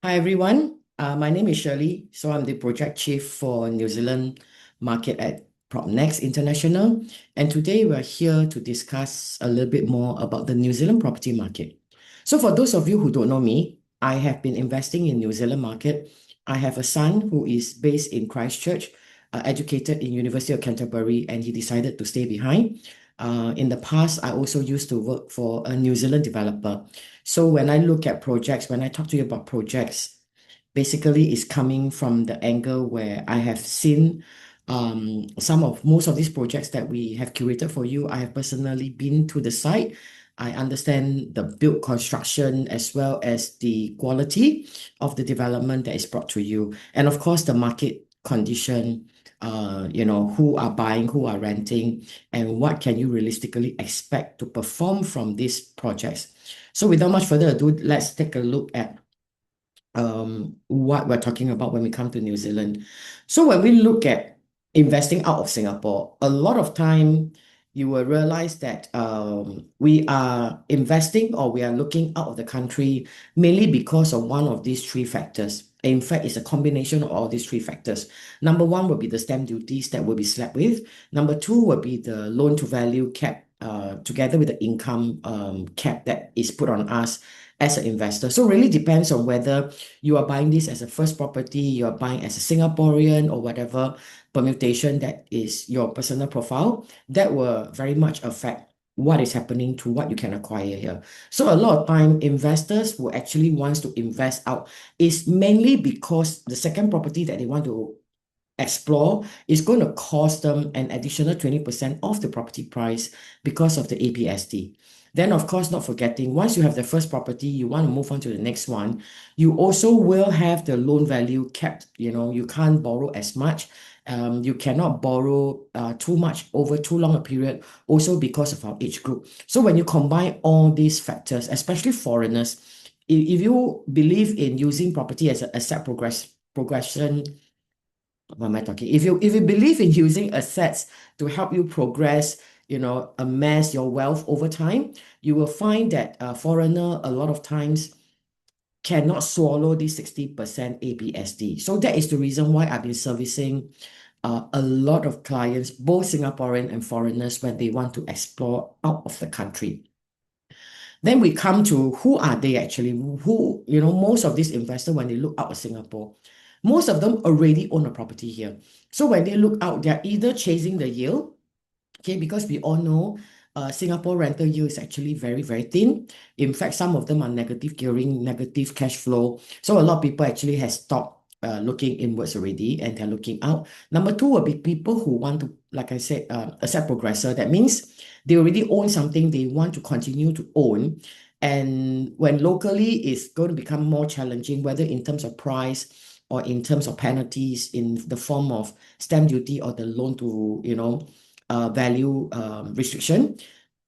Hi everyone, my name is Shirley. So I'm the project chief for New Zealand market at Propnex International. And today we're here to discuss a little bit more about the New Zealand property market. So for those of you who don't know me, I have been investing in New Zealand market. I have a son who is based in Christchurch, educated in University of Canterbury, and he decided to stay behind. In the past, I also used to work for a New Zealand developer. So when I look at projects, when I talk to you about projects, basically it's coming from the angle where I have seen most of these projects that we have curated for you. I have personally been to the site. I understand the build construction as well as the quality of the development that is brought to you. And of course, the market condition, who are buying, who are renting, and what can you realistically expect to perform from these projects. So without much further ado, let's take a look at what we're talking about when we come to New Zealand. So when we look at investing out of Singapore, a lot of time you will realize that we are investing or we are looking out of the country mainly because of one of these three factors. In fact, it's a combination of all these three factors. Number one will be the stamp duties that will be slapped with. Number two will be the loan to value cap, together with the income cap that is put on us as an investor. So really depends on whether you are buying this as a first property, you are buying as a Singaporean or whatever permutation that is your personal profile, that will very much affect what is happening to what you can acquire here. So a lot of time investors who actually wants to invest out is mainly because the second property that they want to explore is going to cost them an additional 20% off the property price because of the APST. Then, of course, not forgetting, once you have the first property, you want to move on to the next one, you also will have the loan value capped. You can't borrow as much. You cannot borrow too much over too long a period, also because of our age group. So when you combine all these factors, especially foreigners, if you believe in using property as an asset progression, what am I talking? If you believe in using assets to help you progress, amass your wealth over time, you will find that a foreigner a lot of times cannot swallow the 60% ABSD. So that is the reason why I've been servicing a lot of clients, both Singaporean and foreigners, when they want to explore out of the country. Then we come to who are they actually? Most of these investors, when they look out of Singapore, most of them already own a property here. So when they look out, they're either chasing the yield, okay, because we all know Singapore rental yield is actually very, very thin. In fact, some of them are negative gearing, negative cash flow. So a lot of people actually has stopped looking inwards already and they're looking out. Number two will be people who want to, like I said, asset progressor. That means they already own something they want to continue to own. And when locally it's going to become more challenging, whether in terms of price or in terms of penalties in the form of stamp duty or the loan to, value restriction.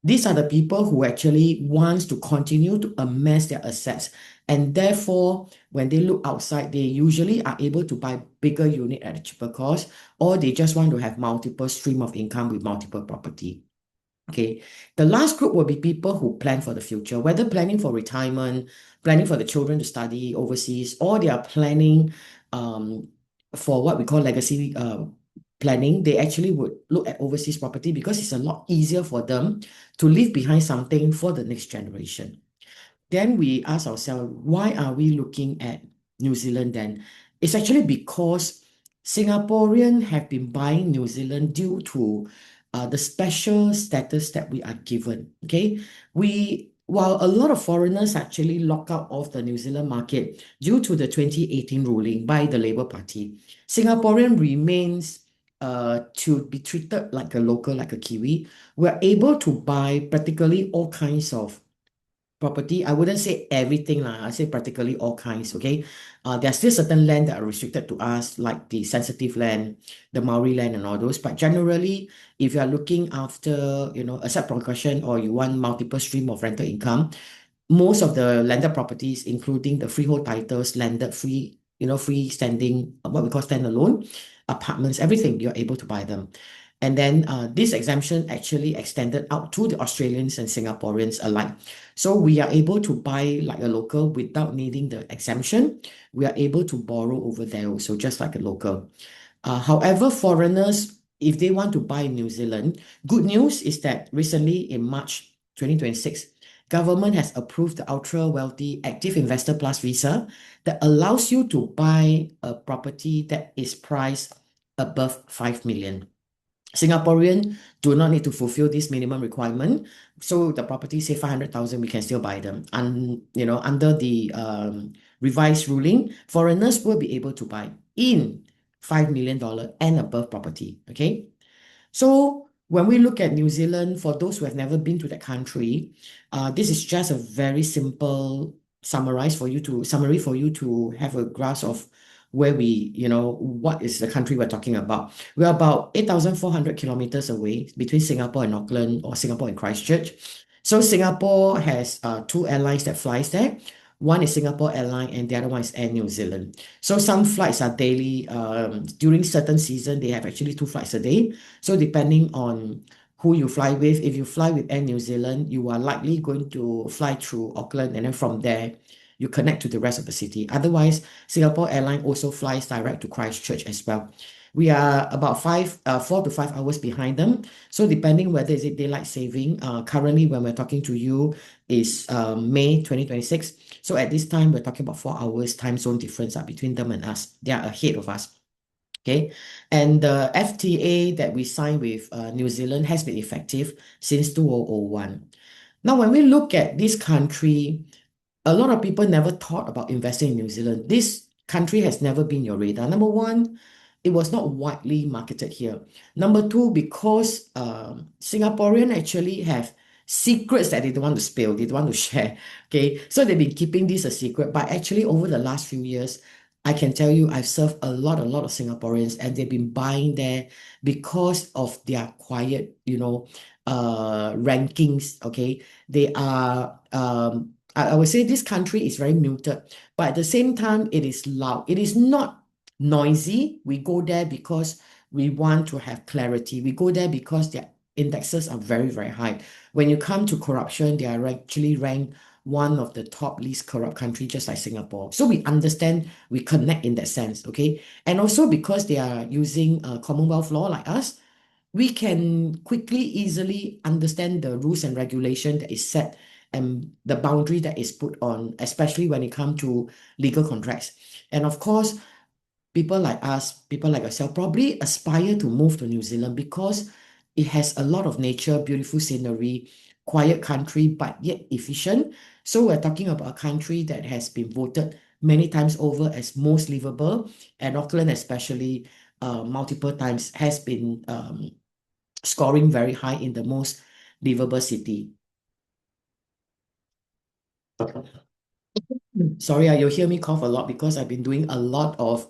These are the people who actually wants to continue to amass their assets. And therefore, when they look outside, they usually are able to buy bigger unit at a cheaper cost, or they just want to have multiple stream of income with multiple property. Okay. The last group will be people who plan for the future, whether planning for retirement, planning for the children to study overseas, or they are planning um, for what we call legacy planning. They actually would look at overseas property because it's a lot easier for them to leave behind something for the next generation. Then we ask ourselves, why are we looking at New Zealand then? It's actually because Singaporeans have been buying New Zealand due to the special status that we are given. Okay, while a lot of foreigners actually lock out of the New Zealand market due to the 2018 ruling by the Labour Party, Singaporean remains to be treated like a local, like a Kiwi. We're able to buy practically all kinds of property. I wouldn't say everything lah. I say practically all kinds. Okay, there are still certain land that are restricted to us, like the sensitive land, the Maori land, and all those. But generally, if you are looking after, asset progression or you want multiple stream of rental income, most of the landed properties, including the freehold titles, landed free, freestanding, what we call standalone apartments, everything, you're able to buy them. And then this exemption actually extended out to the Australians and Singaporeans alike. So we are able to buy like a local without needing the exemption. We are able to borrow over there also, just like a local. However, foreigners, if they want to buy in New Zealand, good news is that recently in March 2026, government has approved the ultra wealthy active investor plus visa that allows you to buy a property that is priced above 5 million. Singaporean do not need to fulfill this minimum requirement. So the property say 500,000, we can still buy them. And under the revised ruling, foreigners will be able to buy in $5 million and above property. Okay. So when we look at New Zealand, for those who have never been to that country, this is just a very simple summary for you to have a grasp of where what is the country we're talking about. We're about 8,400 kilometers away between Singapore and Auckland or Singapore and Christchurch. So Singapore has two airlines that flies there. One is Singapore Airline and the other one is Air New Zealand. So some flights are daily. During certain season, they have actually two flights a day. So depending on who you fly with, if you fly with Air New Zealand, you are likely going to fly through Auckland and then from there you connect to the rest of the city. Otherwise, Singapore Airline also flies direct to Christchurch as well. We are about 4 to 5 hours behind them. So depending whether is it daylight saving, currently when we're talking to you is May 2026. So at this time, we're talking about 4 hours time zone difference between them and us. They are ahead of us. Okay, and the FTA that we signed with New Zealand has been effective since 2001. Now, when we look at this country, a lot of people never thought about investing in New Zealand. This country has never been your radar. Number one, it was not widely marketed here. Number two, because Singaporean actually have secrets that they don't want to spill, they don't want to share. Okay, so they've been keeping this a secret. But actually, over the last few years, I can tell you, I've served a lot of Singaporeans, and they've been buying there because of their quiet, rankings. Okay, they are I would say this country is very muted, but at the same time, it is loud. It is not noisy. We go there because we want to have clarity. We go there because their indexes are very, very high. When you come to corruption, they are actually ranked one of the top least corrupt country, just like Singapore. So we understand, we connect in that sense, okay? And also because they are using Commonwealth law like us, we can quickly, easily understand the rules and regulation that is set and the boundary that is put on, especially when it comes to legal contracts. And of course, people like us, people like yourself, probably aspire to move to New Zealand because it has a lot of nature, beautiful scenery, quiet country, but yet efficient. So we're talking about a country that has been voted many times over as most livable, and Auckland especially multiple times has been scoring very high in the most livable city. Sorry, you'll hear me cough a lot because I've been doing a lot of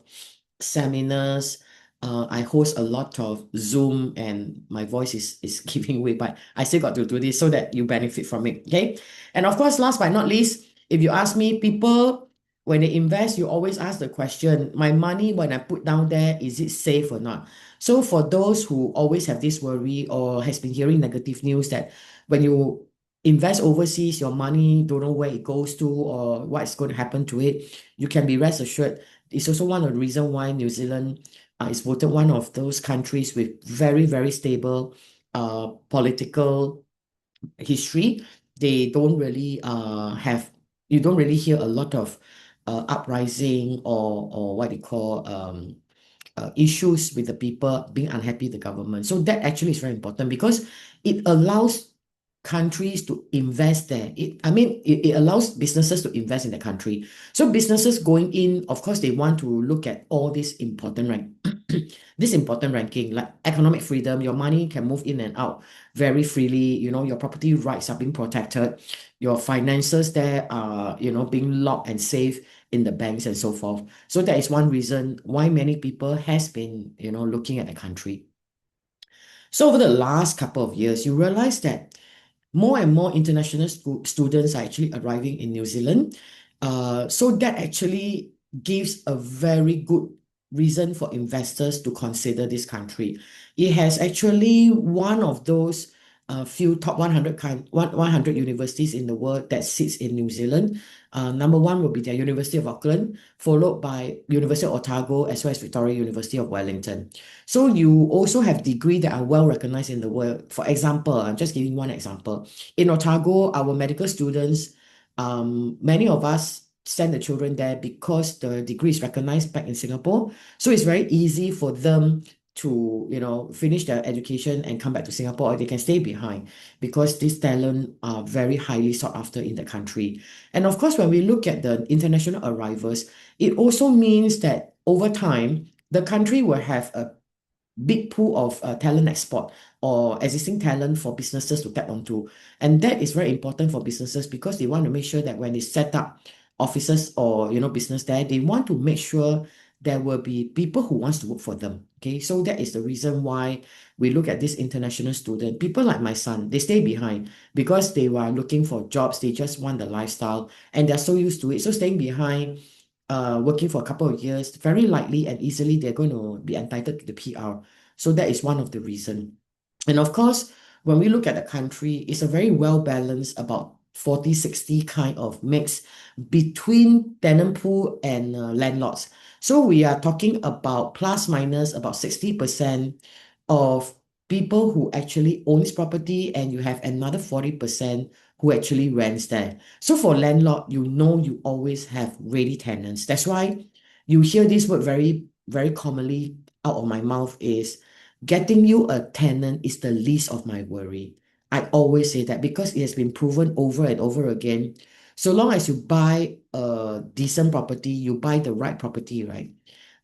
seminars. I host a lot of Zoom and my voice is giving way, but I still got to do this so that you benefit from it. Okay. And of course, last but not least, if you ask me, people, when they invest, you always ask the question, my money, when I put down there, is it safe or not? So for those who always have this worry or has been hearing negative news that when you invest overseas, your money don't know where it goes to or what's going to happen to it, you can be rest assured. It's also one of the reasons why New Zealand is voted one of those countries with very, very stable political history. They don't really you don't really hear a lot of uprising or what they call issues with the people being unhappy with the government. So that actually is very important because it allows countries to invest there. It allows businesses to invest in the country. So businesses going in, of course, they want to look at all this important this important ranking, like economic freedom. Your money can move in and out very freely. Your property rights are being protected. Your finances there are, being locked and safe in the banks and so forth. So that is one reason why many people has been, looking at the country. So over the last couple of years, you realize that more and more international students are actually arriving in New Zealand. So that actually gives a very good reason for investors to consider this country. It has actually one of those few top 100 universities in the world that sits in New Zealand. Number one will be the University of Auckland, followed by University of Otago, as well as Victoria University of Wellington. So you also have degrees that are well recognized in the world. For example, I'm just giving one example. In Otago, our medical students, many of us send the children there because the degree is recognized back in Singapore. So it's very easy for them to, finish their education and come back to Singapore, or they can stay behind because these talent are very highly sought after in the country. And of course, when we look at the international arrivals, it also means that over time, the country will have a big pool of talent export or existing talent for businesses to tap onto. And that is very important for businesses because they want to make sure that when they set up offices or business there, they want to make sure there will be people who wants to work for them. Okay, so that is the reason why we look at this international student. People like my son, they stay behind because they were looking for jobs. They just want the lifestyle and they're so used to it. So staying behind, working for a couple of years, very likely and easily they're going to be entitled to the PR. So that is one of the reason. And of course, when we look at the country, it's a very well balanced, about 40-60 kind of mix between tenant pool and landlords. So we are talking about plus minus about 60% of people who actually owns property, and you have another 40% who actually rents there. So for landlord, you always have ready tenants. That's why you hear this word very, very commonly out of my mouth is getting you a tenant is the least of my worry. I always say that because it has been proven over and over again. So long as you buy a decent property, you buy the right property, right?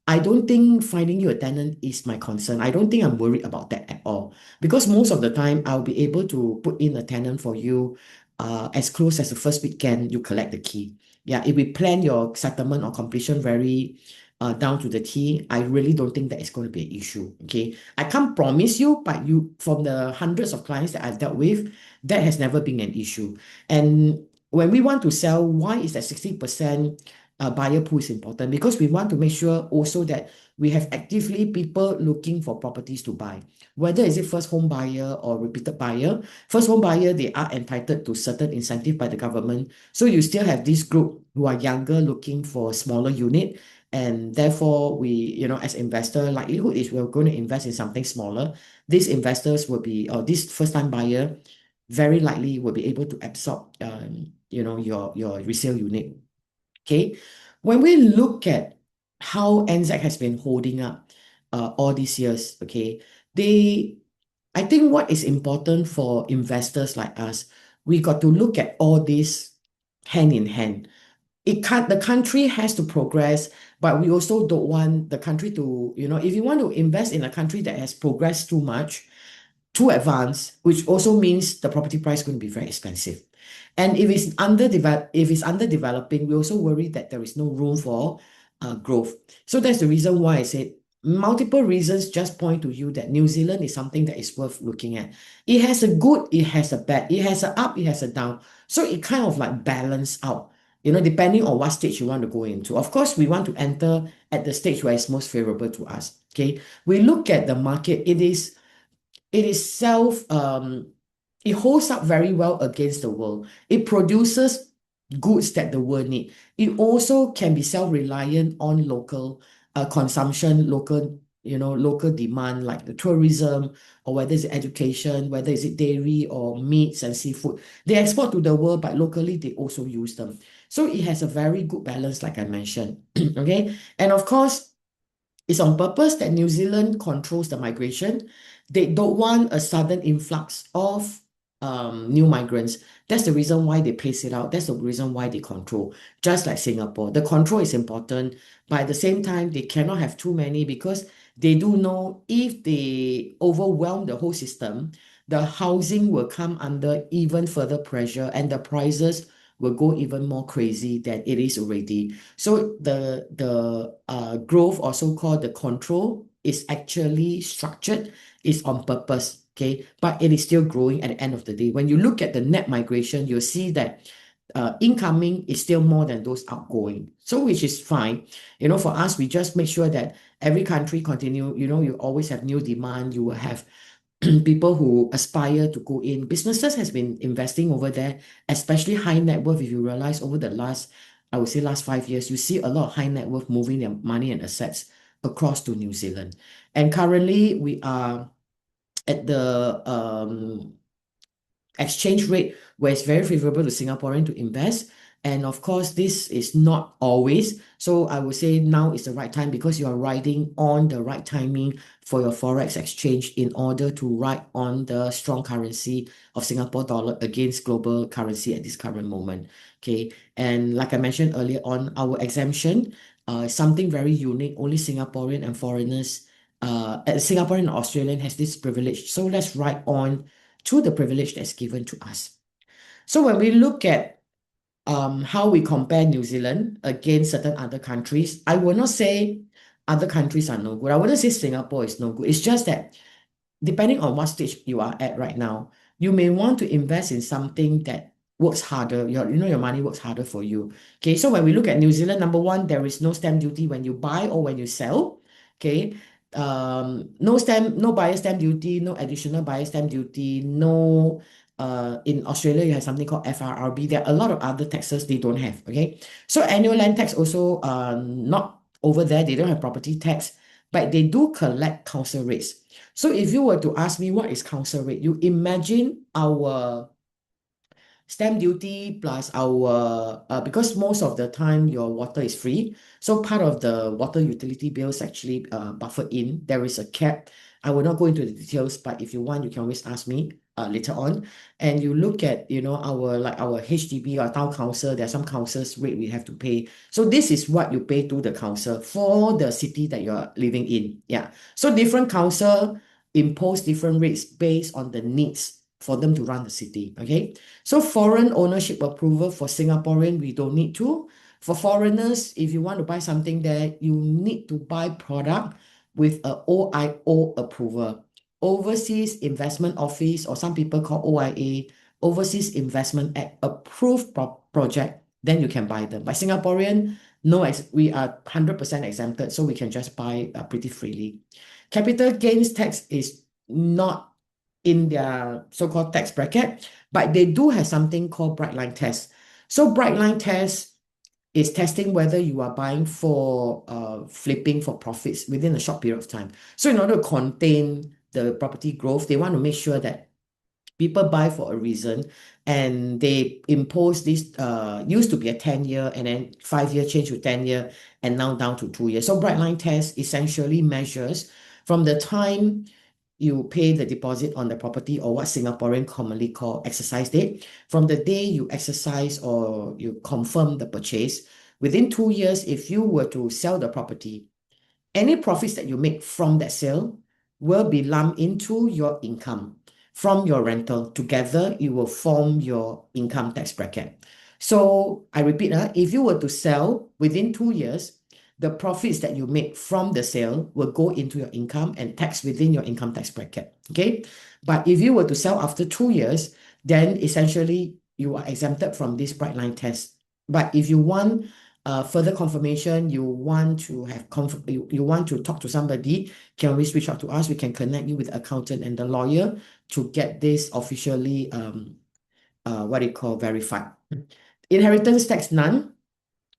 I don't think finding you a tenant is my concern. I don't think I'm worried about that at all. Because most of the time, I'll be able to put in a tenant for you as close as the first weekend you collect the key. Yeah, if we plan your settlement or completion very down to the T, I really don't think that it's going to be an issue. Okay. I can't promise you, but from the hundreds of clients that I've dealt with, that has never been an issue. And when we want to sell, why is that 60% buyer pool is important? Because we want to make sure also that we have actively people looking for properties to buy, whether is it first home buyer or repeated buyer. First home buyer, they are entitled to certain incentive by the government. So you still have this group who are younger looking for a smaller unit. And therefore, as investor, likelihood is we're going to invest in something smaller. These investors will be, or this first-time buyer, very likely will be able to absorb, your resale unit. Okay, when we look at how NZ has been holding up all these years, okay, I think what is important for investors like us, we got to look at all this hand in hand. The country has to progress, but we also don't want the country to, if you want to invest in a country that has progressed too much, too advanced, which also means the property price is going to be very expensive. And if it's underdeveloping, we also worry that there is no room for growth. So that's the reason why I said multiple reasons just point to you that New Zealand is something that is worth looking at. It has a good, it has a bad, it has a up, it has a down. So it kind of like balance out, depending on what stage you want to go into. Of course, we want to enter at the stage where it's most favorable to us. Okay. We look at the market, it is it holds up very well against the world. It produces goods that the world need. It also can be self-reliant on local consumption, local demand, like the tourism, or whether it's education, whether it's dairy or meats and seafood. They export to the world, but locally they also use them. So it has a very good balance, like I mentioned. Okay. And of course, it's on purpose that New Zealand controls the migration. They don't want a sudden influx of new migrants. That's the reason why they pace it out. That's the reason why they control. Just like Singapore, the control is important, but at the same time, they cannot have too many because they do know if they overwhelm the whole system, the housing will come under even further pressure and the prices will go even more crazy than it is already. So the growth, or so-called the control, is actually structured, is on purpose, okay? But it is still growing at the end of the day. When you look at the net migration, you'll see that incoming is still more than those outgoing. So which is fine. For us, we just make sure that every country continue, you always have new demand. You will have people who aspire to go in. Businesses has been investing over there, especially high net worth. If you realize over the last, I would say last 5 years, you see a lot of high net worth moving their money and assets across to New Zealand. And currently we are at the exchange rate where it's very favorable to Singaporean to invest. And of course, this is not always. So I would say now is the right time because you are riding on the right timing for your Forex exchange in order to ride on the strong currency of Singapore dollar against global currency at this current moment. Okay. And like I mentioned earlier on, our exemption is something very unique. Only Singaporean and foreigners, Singaporean and Australian has this privilege. So let's ride on to the privilege that's given to us. So when we look at how we compare New Zealand against certain other countries, I will not say other countries are no good. I wouldn't say Singapore is no good. It's just that depending on what stage you are at right now, you may want to invest in something that works harder. Your money works harder for you. Okay, so when we look at New Zealand, number one, there is no stamp duty when you buy or when you sell. Okay, no buyer stamp duty, no additional buyer stamp duty, no. In Australia, you have something called FRRB. There are a lot of other taxes they don't have. Okay, so annual land tax also not over there. They don't have property tax, but they do collect council rates. So if you were to ask me what is council rate, you imagine our stamp duty plus our, because most of the time your water is free. So part of the water utility bills actually buffered in. There is a cap. I will not go into the details, but if you want, you can always ask me later on. And you look at, our HDB or town council, there are some councils rate we have to pay. So this is what you pay to the council for the city that you're living in. Yeah. So different council impose different rates based on the needs for them to run the city. Okay. So foreign ownership approval for Singaporean, we don't need to. For foreigners, if you want to buy something there, you need to buy product with a OIO approval. Overseas Investment Office, or some people call OIA, Overseas Investment Act approved project, then you can buy them. By Singaporean, no, we are 100% exempted, so we can just buy pretty freely. Capital gains tax is not in their so-called tax bracket, but they do have something called bright line test. So bright line test is testing whether you are buying for flipping for profits within a short period of time. So in order to contain the property growth, they want to make sure that people buy for a reason, and they impose this used to be a 10-year and then 5-year change to 10-year and now down to 2 years. So bright line test essentially measures from the time you pay the deposit on the property, or what Singaporean commonly call exercise date. From the day you exercise or you confirm the purchase, within 2 years, if you were to sell the property, any profits that you make from that sale will be lumped into your income from your rental. Together, it will form your income tax bracket. So I repeat, if you were to sell within 2 years, the profits that you make from the sale will go into your income and tax within your income tax bracket. Okay. But if you were to sell after 2 years, then essentially you are exempted from this bright line test. But if you want further confirmation, you want to have you want to talk to somebody, can always reach out to us. We can connect you with the accountant and the lawyer to get this officially verified. Inheritance tax, none.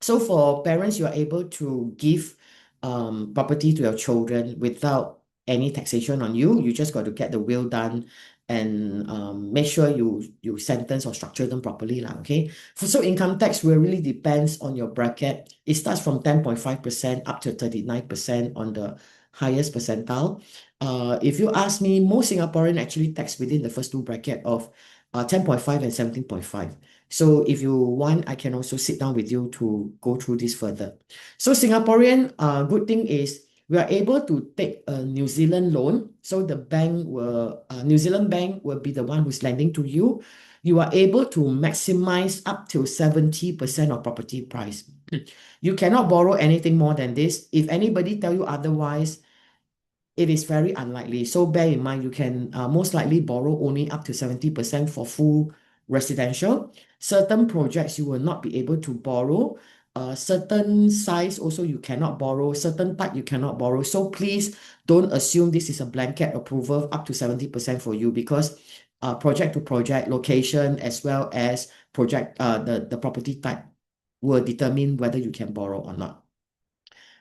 So for parents, you are able to give property to your children without any taxation on you. You just got to get the will done and make sure you sentence or structure them properly. Okay. So income tax will really depends on your bracket. It starts from 10.5% up to 39% on the highest percentile. If you ask me, most Singaporean actually tax within the first two bracket of 10.5 and 17.5. So if you want, I can also sit down with you to go through this further. So Singaporean, good thing is we are able to take a New Zealand loan. So the New Zealand bank will be the one who's lending to you. You are able to maximize up to 70% of property price. You cannot borrow anything more than this. If anybody tell you otherwise, it is very unlikely. So bear in mind, you can most likely borrow only up to 70% for full residential. Certain projects you will not be able to borrow. Certain size also you cannot borrow. Certain type you cannot borrow. So please don't assume this is a blanket approval up to 70% for you, because project to project, location, as well as project the property type will determine whether you can borrow or not.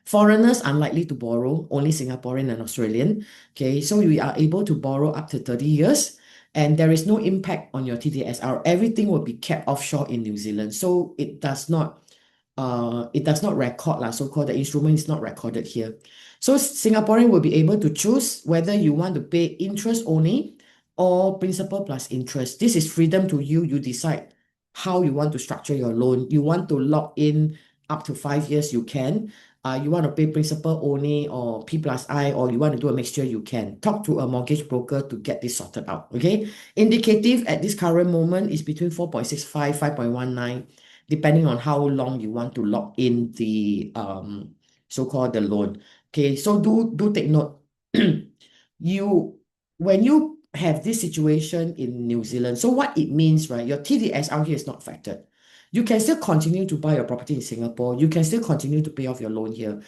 Foreigners unlikely to borrow, only Singaporean and Australian. Okay, so we are able to borrow up to 30 years, and there is no impact on your TDSR. Everything will be kept offshore in New Zealand. So it does not record lah, so-called the instrument is not recorded here. So Singaporean will be able to choose whether you want to pay interest only or principal plus interest. This is freedom to you. You decide how you want to structure your loan. You want to lock in up to 5 years, you can. You want to pay principal only or P plus I, or you want to do a mixture, you can. Talk to a mortgage broker to get this sorted out. Okay. Indicative at this current moment is between 4.65, 5.19, depending on how long you want to lock in the so-called the loan. Okay, so do take note. You when you have this situation in New Zealand, so what it means, right? Your TDSR here is not factored. You can still continue to buy a property in Singapore. You can still continue to pay off your loan here.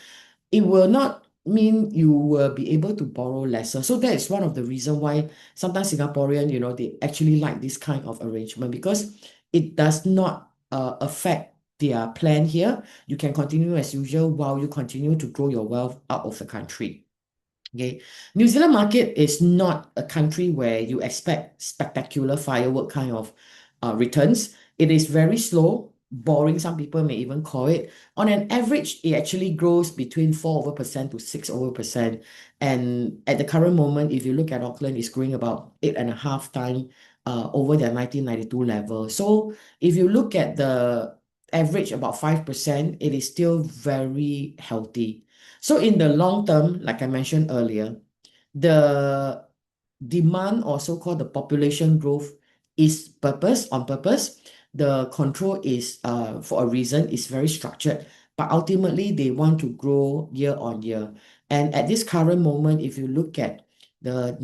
It will not mean you will be able to borrow lesser. So that is one of the reasons why sometimes Singaporean, they actually like this kind of arrangement, because it does not affect their plan here. You can continue as usual while you continue to grow your wealth out of the country. Okay, New Zealand market is not a country where you expect spectacular firework kind of returns. It is very slow, boring, some people may even call it. On an average, it actually grows between 4% to 6%. And at the current moment, if you look at Auckland, it's growing about 8.5 times over their 1992 level. So if you look at the average about 5%, it is still very healthy. So in the long term, like I mentioned earlier, the demand, or so-called the population growth, is on purpose. The control is for a reason, is very structured, but ultimately they want to grow year on year. And at this current moment, if you look at the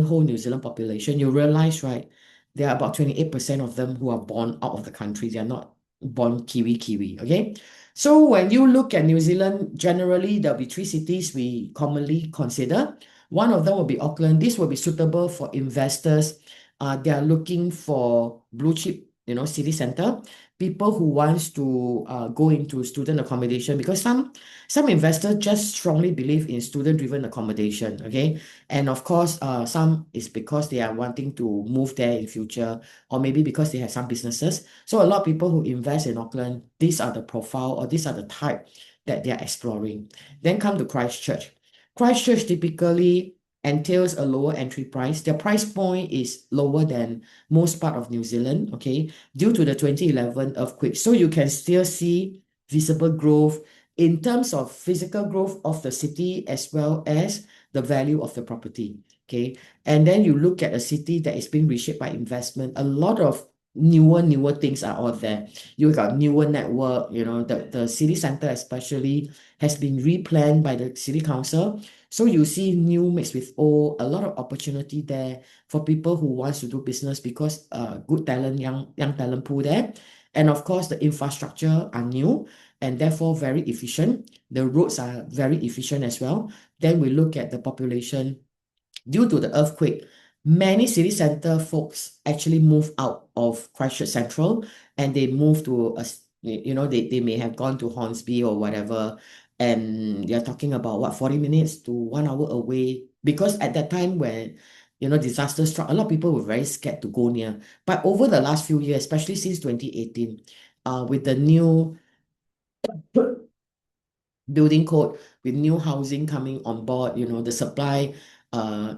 whole New Zealand population, you realize, right, there are about 28% of them who are born out of the country. They are not born Kiwi, okay? So when you look at New Zealand, generally there'll be three cities we commonly consider. One of them will be Auckland. This will be suitable for investors. They are looking for blue chip, city center. People who wants to go into student accommodation, because some investors just strongly believe in student-driven accommodation. Okay, and of course, some is because they are wanting to move there in future, or maybe because they have some businesses. So a lot of people who invest in Auckland, these are the profile, or these are the type that they are exploring. Then come to Christchurch. Christchurch typically entails a lower entry price. Their price point is lower than most part of New Zealand, okay, due to the 2011 earthquake. So you can still see visible growth in terms of physical growth of the city, as well as the value of the property, okay. And then you look at a city that is being reshaped by investment. A lot of newer things are out there. You got newer network, the city center especially has been replanned by the city council. So you see new mixed with old, a lot of opportunity there for people who wants to do business, because good talent, young talent pool there. And of course, the infrastructure are new and therefore very efficient. The roads are very efficient as well. Then we look at the population. Due to the earthquake, many city center folks actually move out of Christchurch Central, and they move to they may have gone to Hornsby or whatever, and you're talking about what, 40 minutes to 1 hour away, because at that time when disaster struck, a lot of people were very scared to go near. But over the last few years, especially since 2018, with the new building code, with new housing coming on board, the supply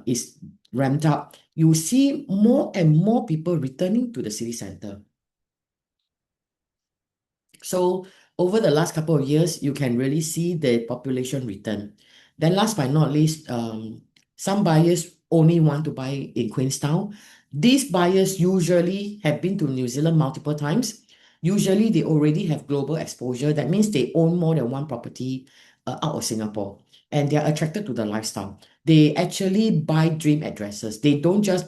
is ramped up. You see more and more people returning to the city center. So over the last couple of years, you can really see the population return. Then last but not least, some buyers only want to buy in Queenstown. These buyers usually have been to New Zealand multiple times. Usually they already have global exposure. That means they own more than one property out of Singapore, and they are attracted to the lifestyle. They actually buy dream addresses. They don't just,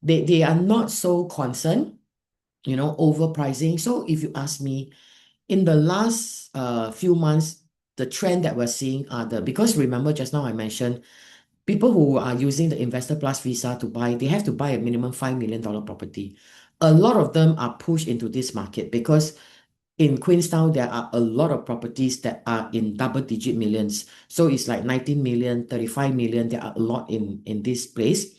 they are not so concerned overpricing. So if you ask me, in the last few months, the trend that we're seeing are because remember just now I mentioned people who are using the Investor Plus visa to buy, they have to buy a minimum $5 million property. A lot of them are pushed into this market because in Queenstown, there are a lot of properties that are in double-digit millions. So it's like 19 million, 35 million. There are a lot in this place,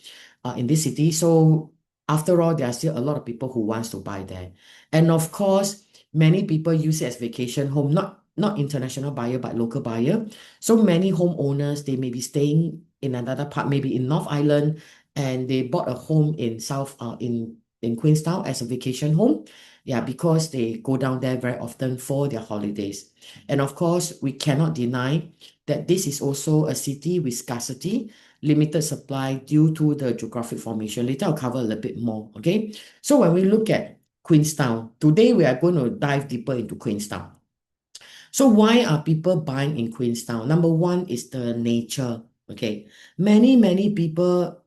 in this city. So after all, there are still a lot of people who wants to buy there. And of course, many people use it as vacation home, not international buyer, but local buyer. So many homeowners, they may be staying in another part, maybe in North Island, and they bought a home in in Queenstown as a vacation home. Yeah, because they go down there very often for their holidays. And of course, we cannot deny that this is also a city with scarcity, limited supply due to the geographic formation. Later, I'll cover a little bit more. Okay. So when we look at Queenstown, today we are going to dive deeper into Queenstown. So why are people buying in Queenstown? Number one is the nature. Okay. Many people,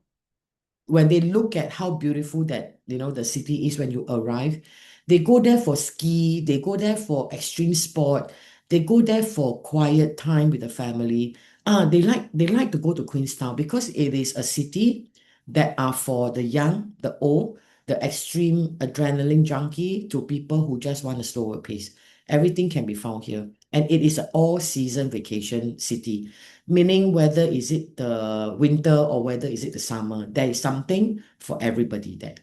when they look at how beautiful that the city is when you arrive, they go there for ski, they go there for extreme sport, they go there for quiet time with the family. They like to go to Queenstown because it is a city that are for the young, the old, the extreme adrenaline junkie to people who just want a slower pace. Everything can be found here, and it is an all-season vacation city, meaning whether is it the winter or whether is it the summer, there is something for everybody there.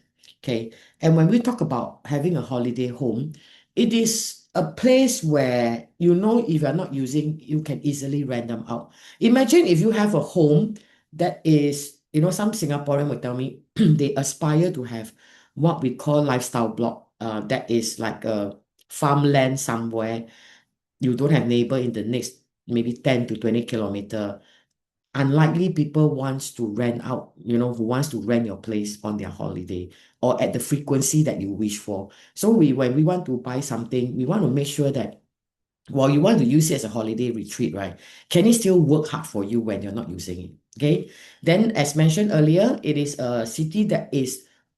Okay. And when we talk about having a holiday home, it is a place where, if you're not using, you can easily rent them out. Imagine if you have a home that is, some Singaporean will tell me they aspire to have what we call lifestyle block, that is like a farmland somewhere. You don't have neighbor in the next maybe 10 to 20 kilometer. Unlikely people wants to rent out, who wants to rent your place on their holiday or at the frequency that you wish for. So when we want to buy something, we want to make sure that while you want to use it as a holiday retreat, right? Can it still work hard for you when you're not using it? Okay. Then, as mentioned earlier, it is a city that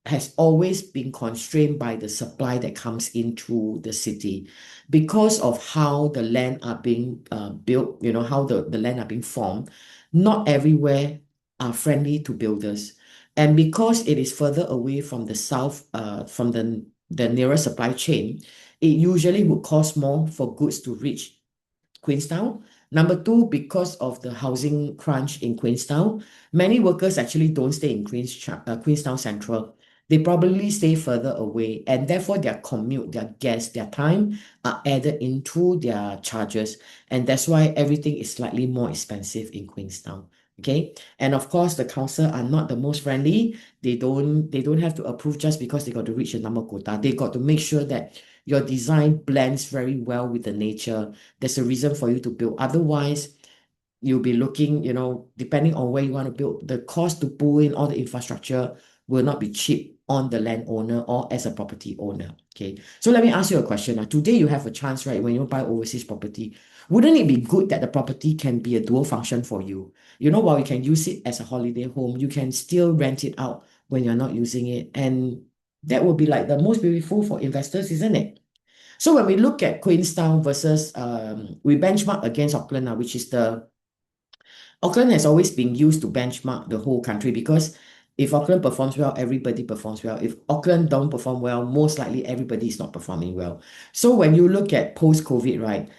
has always been constrained by the supply that comes into the city because of how the land are being built, how the land are being formed. Not everywhere are friendly to builders. And because it is further away from the south, from the nearest supply chain, it usually would cost more for goods to reach Queenstown. Number two, because of the housing crunch in Queenstown, many workers actually don't stay in Queenstown Central. They probably stay further away, and therefore their commute, their gas, their time are added into their charges. And that's why everything is slightly more expensive in Queenstown. Okay. And of course, the council are not the most friendly. They don't have to approve just because they got to reach a number quota. They got to make sure that your design blends very well with the nature. There's a reason for you to build. Otherwise, you'll be looking, depending on where you want to build, the cost to pull in all the infrastructure will not be cheap on the landowner or as a property owner. Okay. So let me ask you a question. Now, today you have a chance, right? When you buy overseas property, wouldn't it be good that the property can be a dual function for you? While you can use it as a holiday home, you can still rent it out when you're not using it. And that would be like the most beautiful for investors, isn't it? So when we look at Queenstown versus we benchmark against Auckland now, which is Auckland has always been used to benchmark the whole country because if Auckland performs well, everybody performs well. If Auckland don't perform well, most likely everybody is not performing well. So when you look at post-COVID, right,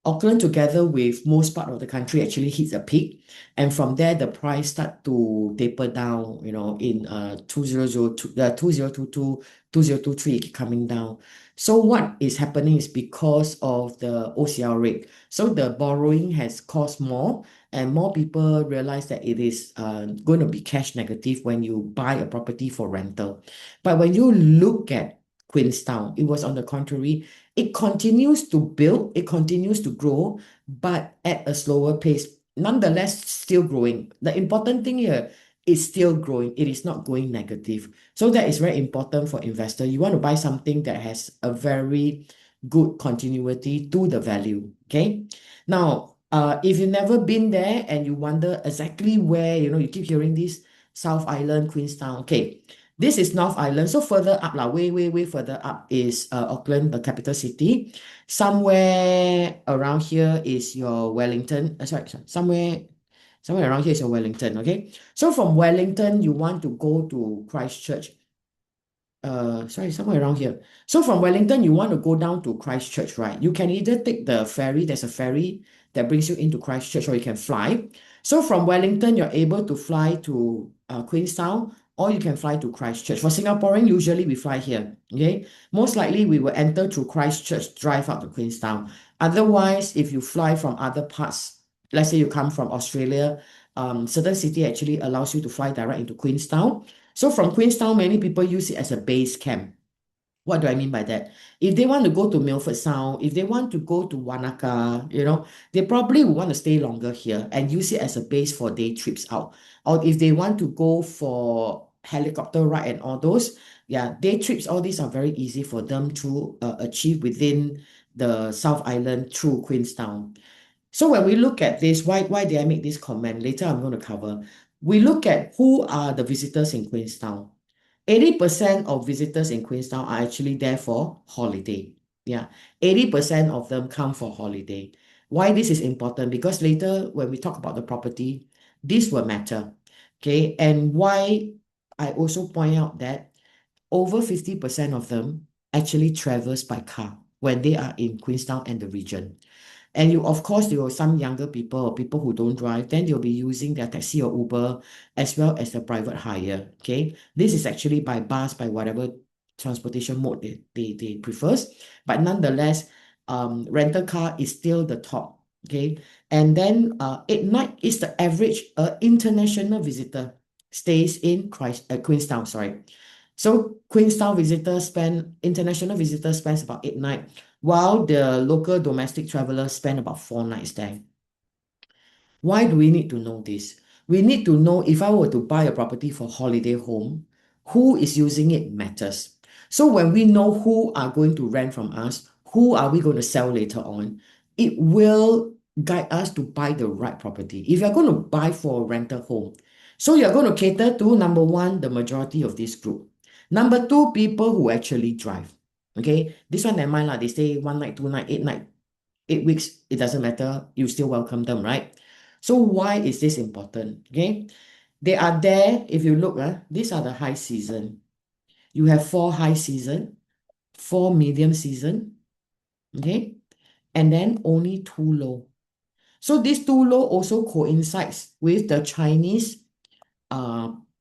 Auckland, together with most part of the country, actually hits a peak, and from there the price start to taper down. In 2002, 2022, 2023, it keep coming down. So what is happening is because of the OCR rate. So the borrowing has cost more, and more people realize that it is going to be cash negative when you buy a property for rental. But when you look at Queenstown, it was on the contrary. It continues to build, it continues to grow, but at a slower pace. Nonetheless, still growing. The important thing here is still growing. It is not going negative. So that is very important for investor. You want to buy something that has a very good continuity to the value. Okay. Now, if you've never been there and you wonder exactly where, you keep hearing this South Island, Queenstown. Okay. This is North Island. So further up, way further up is Auckland, the capital city. Somewhere around here is your Wellington. Sorry, somewhere around here is your Wellington. Okay. So from Wellington, you want to go to Christchurch. Sorry, somewhere around here. So from Wellington, you want to go down to Christchurch, right? You can either take the ferry, there's a ferry that brings you into Christchurch, or you can fly. So from Wellington, you're able to fly to Queenstown, or you can fly to Christchurch. For Singaporean, usually we fly here, okay? Most likely we will enter through Christchurch, drive out to Queenstown. Otherwise, if you fly from other parts, let's say you come from Australia, certain city actually allows you to fly direct into Queenstown. So from Queenstown, many people use it as a base camp. What do I mean by that? If they want to go to Milford Sound, if they want to go to Wanaka, they probably will want to stay longer here and use it as a base for day trips out. Or if they want to go for helicopter ride and all those, yeah, day trips, all these are very easy for them to achieve within the South Island through Queenstown. So when we look at this, why did I make this comment? Later I'm going to cover. We look at who are the visitors in Queenstown. 80% of visitors in Queenstown are actually there for holiday. Yeah, 80% of them come for holiday. Why this is important? Because later when we talk about the property, this will matter. Okay, and why I also point out that over 50% of them actually travels by car when they are in Queenstown and the region. And of course, there are some younger people or people who don't drive, then they'll be using their taxi or Uber as well as the private hire. Okay. This is actually by bus, by whatever transportation mode they prefers. But nonetheless, rental car is still the top. Okay. And then at night is the average international visitor stays in Queenstown, sorry. So Queenstown international visitors spends about 8 nights, while the local domestic travelers spend about 4 nights there. Why do we need to know this? We need to know if I were to buy a property for holiday home, who is using it matters. So when we know who are going to rent from us, who are we going to sell later on, it will guide us to buy the right property. If you're going to buy for a rental home, so you're going to cater to number one, the majority of this group. Number two, people who actually drive. Okay, this one, never mind lah. They stay 1 night, 2 night, 8 night, 8 weeks. It doesn't matter. You still welcome them, right? So why is this important? Okay, they are there. If you look, these are the high season. You have 4 high season, 4 medium season, okay, and then only 2 low. So this 2 low also coincides with the Chinese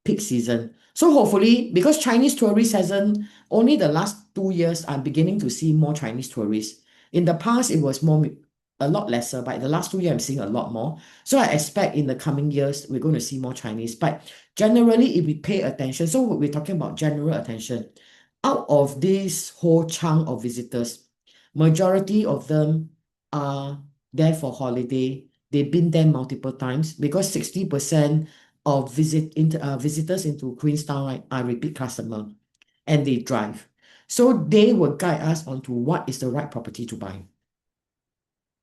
peak season. So hopefully, because Chinese tourist hasn't, only the last 2 years, I'm beginning to see more Chinese tourists. In the past, it was a lot lesser, but the last 2 years, I'm seeing a lot more. So I expect in the coming years, we're going to see more Chinese. But generally, if we pay attention, so we're talking about general attention, out of this whole chunk of visitors, majority of them are there for holiday. They've been there multiple times because 60% of visitors into Queenstown, right, are repeat customer and they drive. So they will guide us onto what is the right property to buy.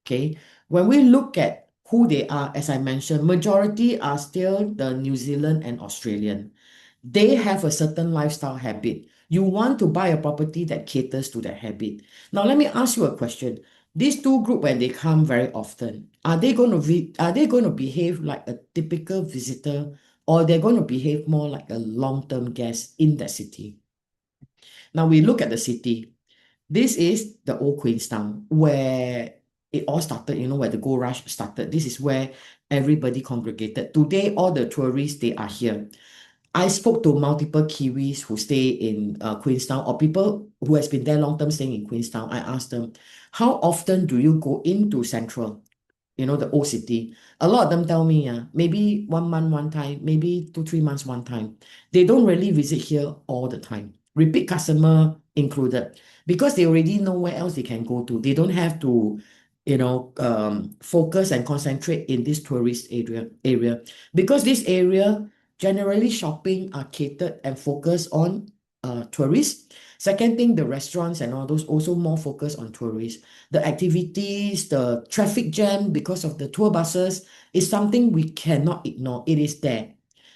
Okay. When we look at who they are, as I mentioned, majority are still the New Zealand and Australian. They have a certain lifestyle habit. You want to buy a property that caters to that habit. Now, let me ask you a question. These two group, when they come very often, are they going to behave like a typical visitor, or they're going to behave more like a long-term guest in that city? Now we look at the city. This is the old Queenstown where it all started, where the gold rush started. This is where everybody congregated. Today, all the tourists, they are here. I spoke to multiple Kiwis who stay in Queenstown, or people who has been there long term staying in Queenstown. I asked them, how often do you go into Central, the old city? A lot of them tell me, maybe 1 month one time, maybe 2, 3 months one time. They don't really visit here all the time. Repeat customer included, because they already know where else they can go to. They don't have to, focus and concentrate in this tourist area, because this area generally shopping are catered and focused on tourists. Second thing, the restaurants and all those also more focused on tourists. The activities, the traffic jam because of the tour buses is something we cannot ignore. It is there.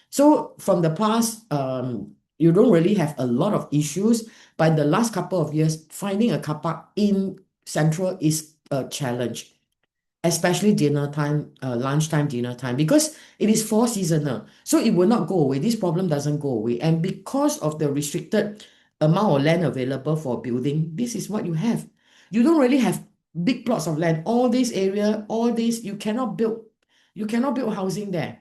So from the past, you don't really have a lot of issues. But in the last couple of years, finding a car park in Central is a challenge, especially dinner time, lunchtime, dinner time, because it is four seasonal. So it will not go away. This problem doesn't go away. And because of the restricted amount of land available for building, this is what you have. You don't really have big plots of land. All this area, all this, you cannot build housing there.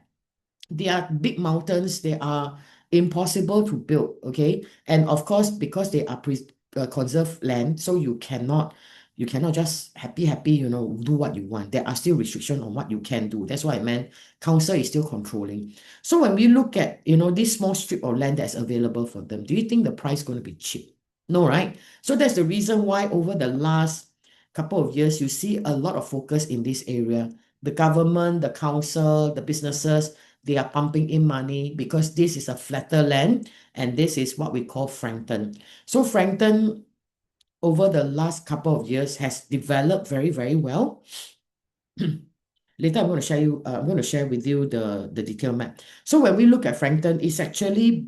They are big mountains. They are impossible to build. Okay, and of course, because they are conserved land, so you cannot just happy, do what you want. There are still restrictions on what you can do. That's why I meant council is still controlling. So when we look at, this small strip of land that's available for them, do you think the price is going to be cheap? No, right? So that's the reason why over the last couple of years, you see a lot of focus in this area. The government, the council, the businesses, they are pumping in money because this is a flatter land and this is what we call Frankton. So Frankton over the last couple of years has developed very, very well. Later, I'm going to share with you the detailed map. So when we look at Frankton, it's actually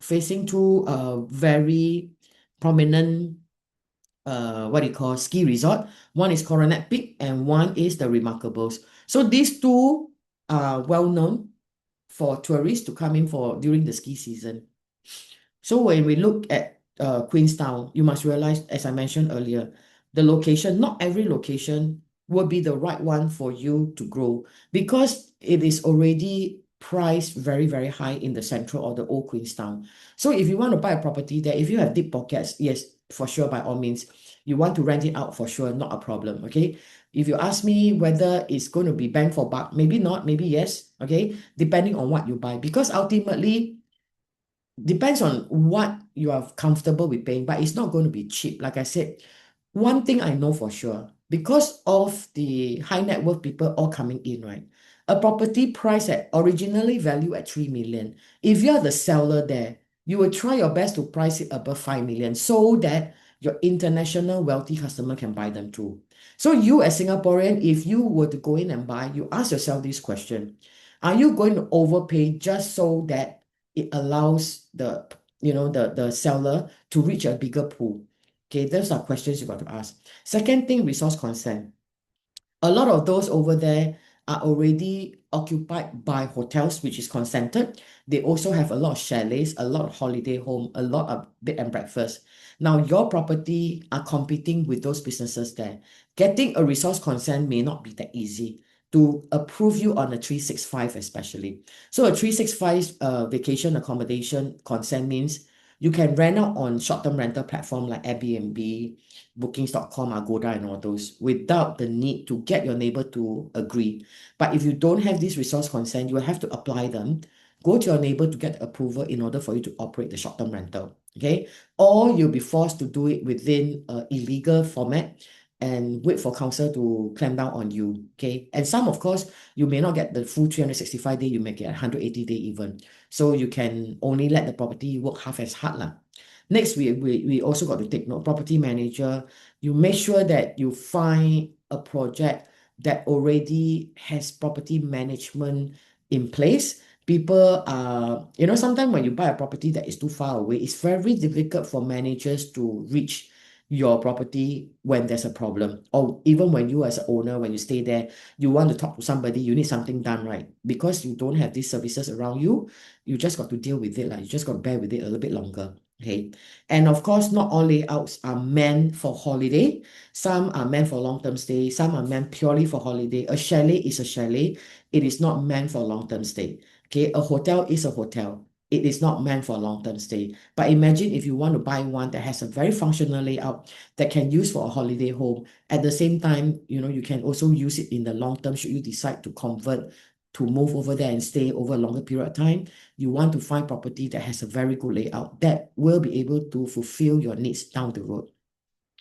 facing two very prominent what do you call ski resort. One is Coronet Peak and one is the Remarkables. So these two are well known for tourists to come in for during the ski season. So when we look at Queenstown, you must realize, as I mentioned earlier, the location, not every location will be the right one for you to grow because it is already priced very, very high in the central or the old Queenstown. So if you want to buy a property there, if you have deep pockets, yes, for sure, by all means, you want to rent it out for sure, not a problem, okay? If you ask me whether it's going to be bang for buck, maybe not, maybe yes, okay? Depending on what you buy, because ultimately, depends on what you are comfortable with paying, but it's not going to be cheap. Like I said, one thing I know for sure, because of the high net worth people all coming in, right? A property price at originally valued at 3 million. If you're the seller there, you will try your best to price it above 5 million so that your international wealthy customer can buy them too. So you as Singaporean, if you were to go in and buy, you ask yourself this question: are you going to overpay just so that it allows the seller to reach a bigger pool? Okay, those are questions you got to ask. Second thing, resource consent. A lot of those over there are already occupied by hotels, which is consented. They also have a lot of chalets, a lot of holiday home, a lot of bed and breakfast. Now, your property are competing with those businesses there. Getting a resource consent may not be that easy to approve you on a 365 especially. So a 365 vacation accommodation consent means you can rent out on short-term rental platform like Airbnb, bookings.com, Agoda, and all those without the need to get your neighbor to agree. But if you don't have this resource consent, you will have to apply them, go to your neighbor to get approval in order for you to operate the short-term rental. Okay, or you'll be forced to do it within an illegal format and wait for council to clamp down on you. Okay, and some, of course, you may not get the full 365 day, you may get 180 day even. So you can only let the property work half as hard lah. Next, we also got to take note, property manager, you make sure that you find a project that already has property management in place. People are, sometimes when you buy a property that is too far away, it's very difficult for managers to reach your property when there's a problem. Or even when you as an owner, when you stay there, you want to talk to somebody, you need something done right. Because you don't have these services around you, you just got to deal with it. Like, you just got to bear with it a little bit longer. Okay. And of course, not all layouts are meant for holiday. Some are meant for long-term stay. Some are meant purely for holiday. A chalet is a chalet. It is not meant for long-term stay. Okay. A hotel is a hotel. It is not meant for long-term stay. But imagine if you want to buy one that has a very functional layout that can use for a holiday home. At the same time, you can also use it in the long term should you decide to convert to move over there and stay over a longer period of time. You want to find property that has a very good layout that will be able to fulfill your needs down the road.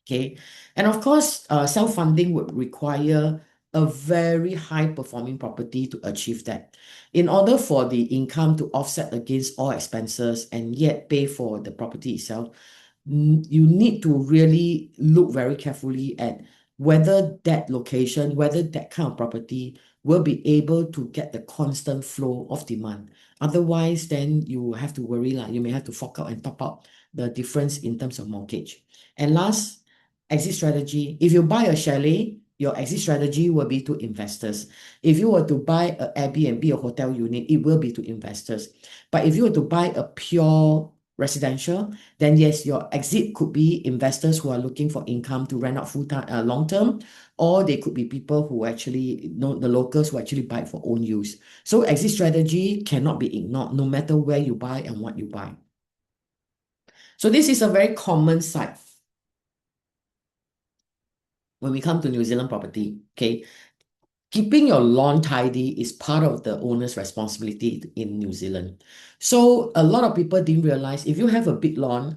Okay. And of course, self-funding would require a very high performing property to achieve that. In order for the income to offset against all expenses and yet pay for the property itself, you need to really look very carefully at whether that location, whether that kind of property will be able to get the constant flow of demand. Otherwise, then you have to worry like you may have to fork out and top up the difference in terms of mortgage. And last, exit strategy. If you buy a chalet, your exit strategy will be to investors. If you were to buy a Airbnb, a hotel unit, it will be to investors. But if you were to buy a pure residential, then yes, your exit could be investors who are looking for income to rent out full time, long term, or they could be people who actually, the locals who actually buy for own use. So exit strategy cannot be ignored no matter where you buy and what you buy. So this is a very common sight when we come to New Zealand property. Okay, keeping your lawn tidy is part of the owner's responsibility in New Zealand. So a lot of people didn't realize if you have a big lawn,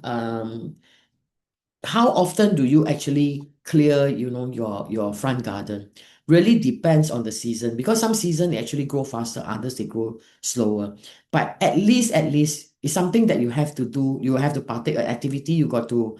how often do you actually clear, your front garden? Really depends on the season, because some season they actually grow faster, others they grow slower. But at least it's something that you have to do. You have to partake an activity. You got to,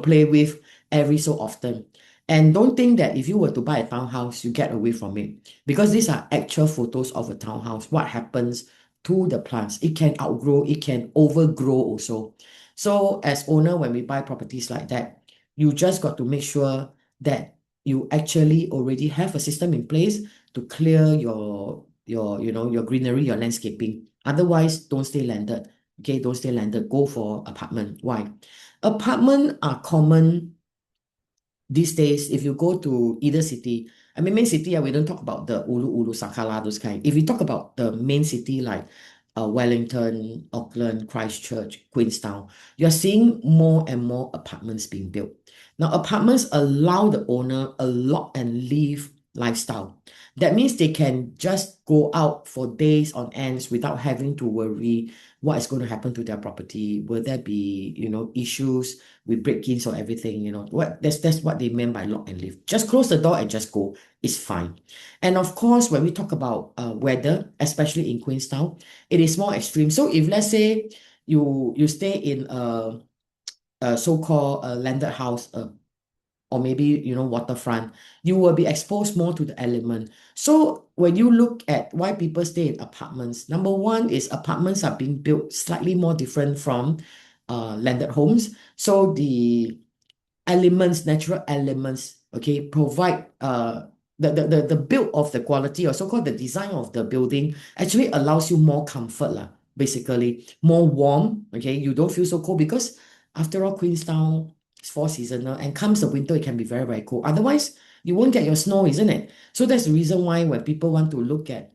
play with every so often. And don't think that if you were to buy a townhouse, you get away from it, because these are actual photos of a townhouse. What happens to the plants? It can outgrow, it can overgrow also. So as owner, when we buy properties like that, you just got to make sure that you actually already have a system in place to clear your greenery, your landscaping. Otherwise, don't stay landed. Okay, don't stay landed. Go for apartment. Why? Apartment are common these days. If you go to either city, I mean, main city, we don't talk about the Ulu, Sakala, those kind. If we talk about the main city like Wellington, Auckland, Christchurch, Queenstown, you're seeing more and more apartments being built. Now, apartments allow the owner a lock and leave lifestyle. That means they can just go out for days on ends without having to worry what is going to happen to their property. Will there be, issues with break-ins or everything? That's what they meant by lock and leave. Just close the door and just go. It's fine. And of course, when we talk about weather, especially in Queenstown, it is more extreme. So if let's say you stay in a so-called landed house, or maybe waterfront, you will be exposed more to the element. So when you look at why people stay in apartments, number one is apartments are being built slightly more different from landed homes. So the elements, natural elements, okay, provide the build of the quality, or so-called the design of the building, actually allows you more comfort lah, basically more warm. Okay, you don't feel so cold, because after all, Queenstown is four seasonal, and comes the winter, it can be very, very cold. Otherwise, you won't get your snow, isn't it? So that's the reason why when people want to look at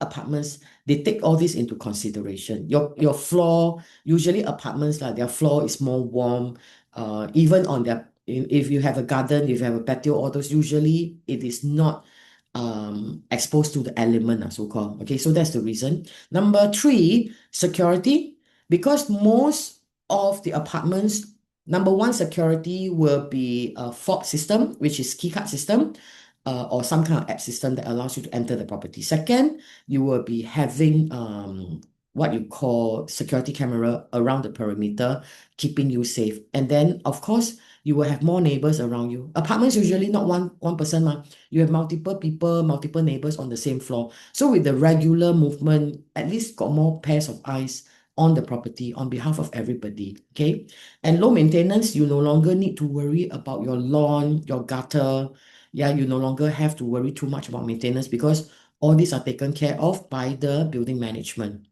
apartments, they take all this into consideration. Your floor, usually apartments, like their floor is more warm. Even on their, if you have a garden, if you have a patio, all those, usually it is not exposed to the element, so-called. Okay, so that's the reason. Number three, security. Because most of the apartments, number one, security will be a fob system, which is key card system, or some kind of app system that allows you to enter the property. Second, you will be having what you call security camera around the perimeter, keeping you safe. And then, of course, you will have more neighbors around you. Apartments usually not one person, you have multiple people, multiple neighbors on the same floor. So with the regular movement, at least got more pairs of eyes on the property on behalf of everybody. Okay, and low maintenance, you no longer need to worry about your lawn, your gutter. Yeah, you no longer have to worry too much about maintenance, because all these are taken care of by the building management.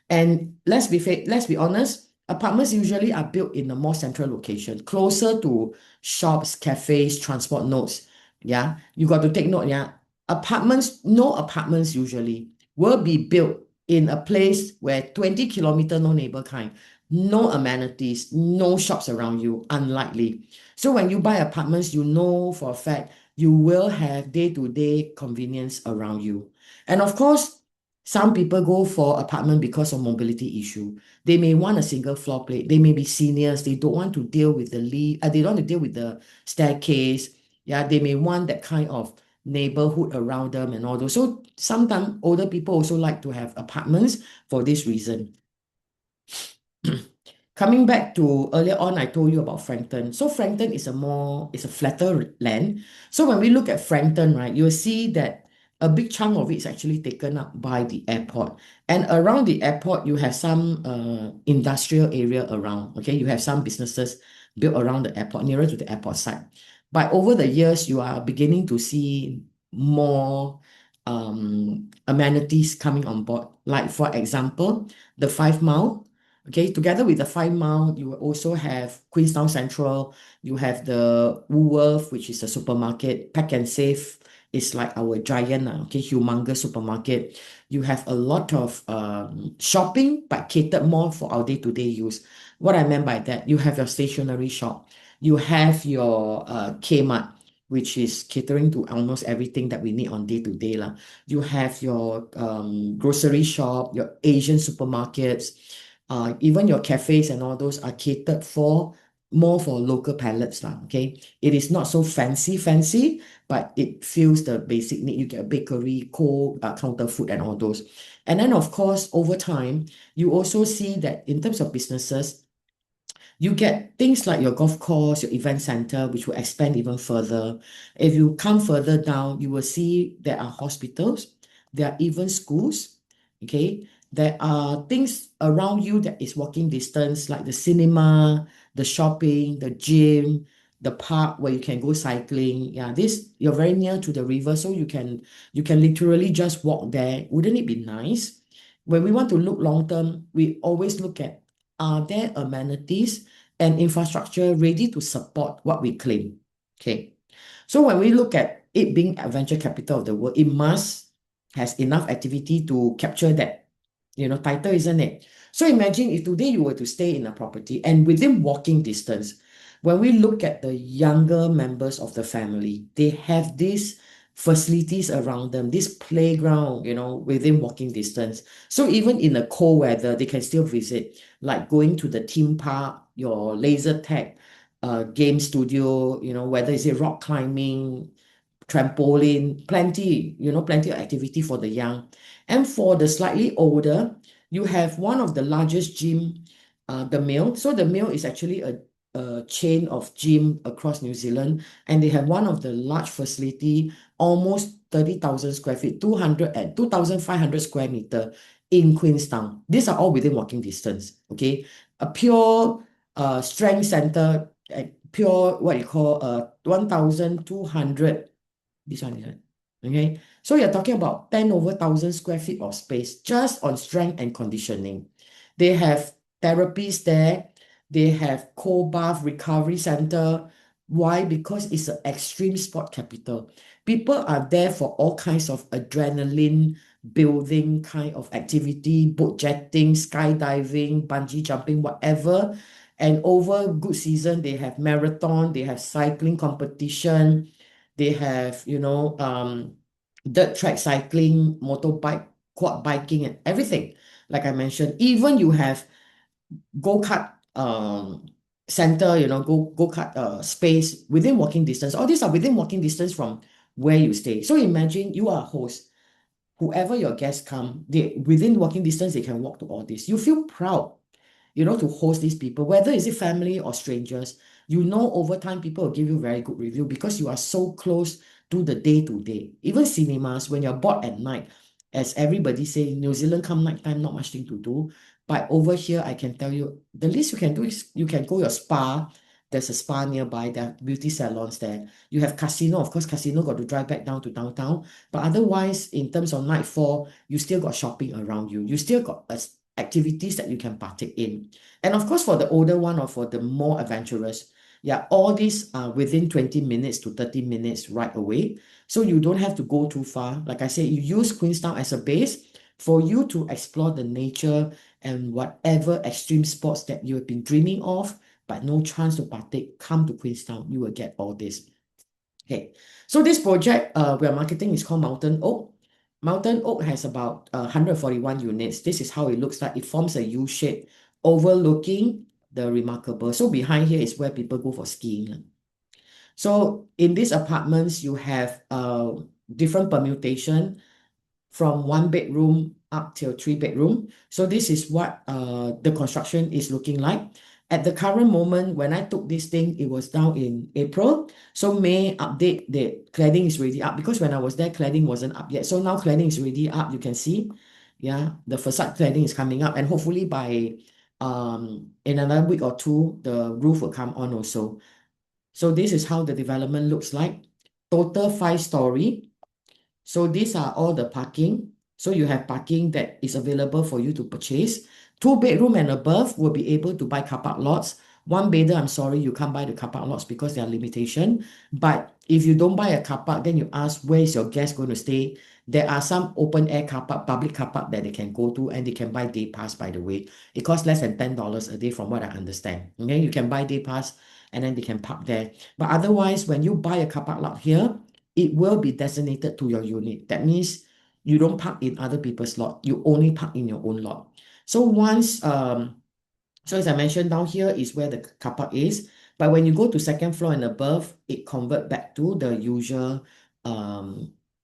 And let's be honest, apartments usually are built in a more central location, closer to shops, cafes, transport nodes. Yeah, you got to take note. Yeah, no apartments usually will be built in a place where 20 kilometer no neighbor kind, no amenities, no shops around you. Unlikely. So when you buy apartments, you know for a fact you will have day-to-day convenience around you. And of course, some people go for apartment because of mobility issue. They may want a single floor plate. They may be seniors. They don't want to deal with the lift. They don't want to deal with the staircase. Yeah, they may want that kind of neighborhood around them and all those. So sometimes older people also like to have apartments for this reason. Coming back to earlier on, I told you about Frankton. So Frankton is a flatter land. So when we look at Frankton, right, you'll see that a big chunk of it is actually taken up by the airport. And around the airport, you have some industrial area around. Okay, you have some businesses built around the airport, nearer to the airport side. But over the years, you are beginning to see more amenities coming on board. Like for example, the 5 Mile. Okay, together with the 5 Mile, you will also have Queenstown Central. You have the Woolworth, which is a supermarket. Pack and Save is like our giant, okay, humongous supermarket. You have a lot of shopping, but catered more for our day-to-day use. What I meant by that, you have your stationery shop. You have your Kmart, which is catering to almost everything that we need on day-to-day lah. You have your grocery shop, your Asian supermarkets, even your cafes and all those are catered for more for local palates lah. Okay, it is not so fancy, but it fills the basic need. You get a bakery, cold counter food, and all those. And then, of course, over time, you also see that in terms of businesses, you get things like your golf course, your event center, which will expand even further. If you come further down, you will see there are hospitals, there are even schools, okay? There are things around you that is walking distance, like the cinema, the shopping, the gym, the park where you can go cycling. Yeah, this you're very near to the river, so you can literally just walk there. Wouldn't it be nice? When we want to look long term, we always look at, are there amenities and infrastructure ready to support what we claim? Okay. So when we look at it being adventure capital of the world, it must has enough activity to capture that, title, isn't it? So imagine if today you were to stay in a property and within walking distance, when we look at the younger members of the family, they have these facilities around them, this playground, within walking distance. So even in the cold weather, they can still visit, like going to the theme park, your laser tag game studio, whether it's a rock climbing, trampoline, plenty of activity for the young. And for the slightly older, you have one of the largest gym, the Mill. So the Mill is actually a chain of gym across New Zealand, and they have one of the large facility, almost 30,000 square feet, 200 and 2,500 square meter in Queenstown. These are all within walking distance, okay? A pure strength center, pure what you call 1,200, this one. Okay. So you're talking about 10 over 1,000 square feet of space just on strength and conditioning. They have therapies there. They have cold bath recovery center. Why? Because it's an extreme sport capital. People are there for all kinds of adrenaline building kind of activity, boat jetting, skydiving, bungee jumping, whatever. And over good season, they have marathon, they have cycling competition, they have, dirt track cycling, motorbike, quad biking, and everything. Like I mentioned, even you have go-kart center, go-kart space within walking distance. All these are within walking distance from where you stay. So imagine you are a host. Whoever your guests come, they within walking distance, they can walk to all this. You feel proud, to host these people, whether is it family or strangers. Over time, people will give you very good review because you are so close to the day-to-day. Even cinemas, when you're bored at night, as everybody say, New Zealand come night time, not much thing to do. But over here, I can tell you, the least you can do is you can go your spa. There's a spa nearby. There are beauty salons there. You have casino. Of course, casino got to drive back down to downtown. But otherwise, in terms of nightfall, you still got shopping around you. You still got activities that you can partake in. And of course, for the older one or for the more adventurous, yeah, all these are within 20 minutes to 30 minutes right away. So you don't have to go too far. Like I said, you use Queenstown as a base for you to explore the nature and whatever extreme sports that you have been dreaming of, but no chance to partake, come to Queenstown, you will get all this. Okay, so this project we are marketing is called Mountain Oak. Mountain Oak has about 141 units. This is how it looks like. It forms a U shape overlooking the Remarkable. So behind here is where people go for skiing. So in these apartments, you have different permutation from 1 bedroom up till 3 bedroom. So this is what the construction is looking like. At the current moment, when I took this thing, it was down in April. So May update, the cladding is already up because when I was there, cladding wasn't up yet. So now cladding is already up. You can see, yeah, the facade cladding is coming up, and hopefully by in another week or two, the roof will come on also. So this is how the development looks like. Total 5 story. So these are all the parking. So you have parking that is available for you to purchase. 2 bedroom and above will be able to buy car park lots. 1 bedder, I'm sorry, you can't buy the car park lots because there are limitation. But if you don't buy a car park, then you ask where is your guest going to stay. There are some open air car park, public car park that they can go to, and they can buy day pass, by the way. It costs less than $10 a day from what I understand. Okay, you can buy day pass and then they can park there. But otherwise, when you buy a car park lot here, it will be designated to your unit. That means you don't park in other people's lot. You only park in your own lot. So so as I mentioned, down here is where the car park is. But when you go to second floor and above, it convert back to the usual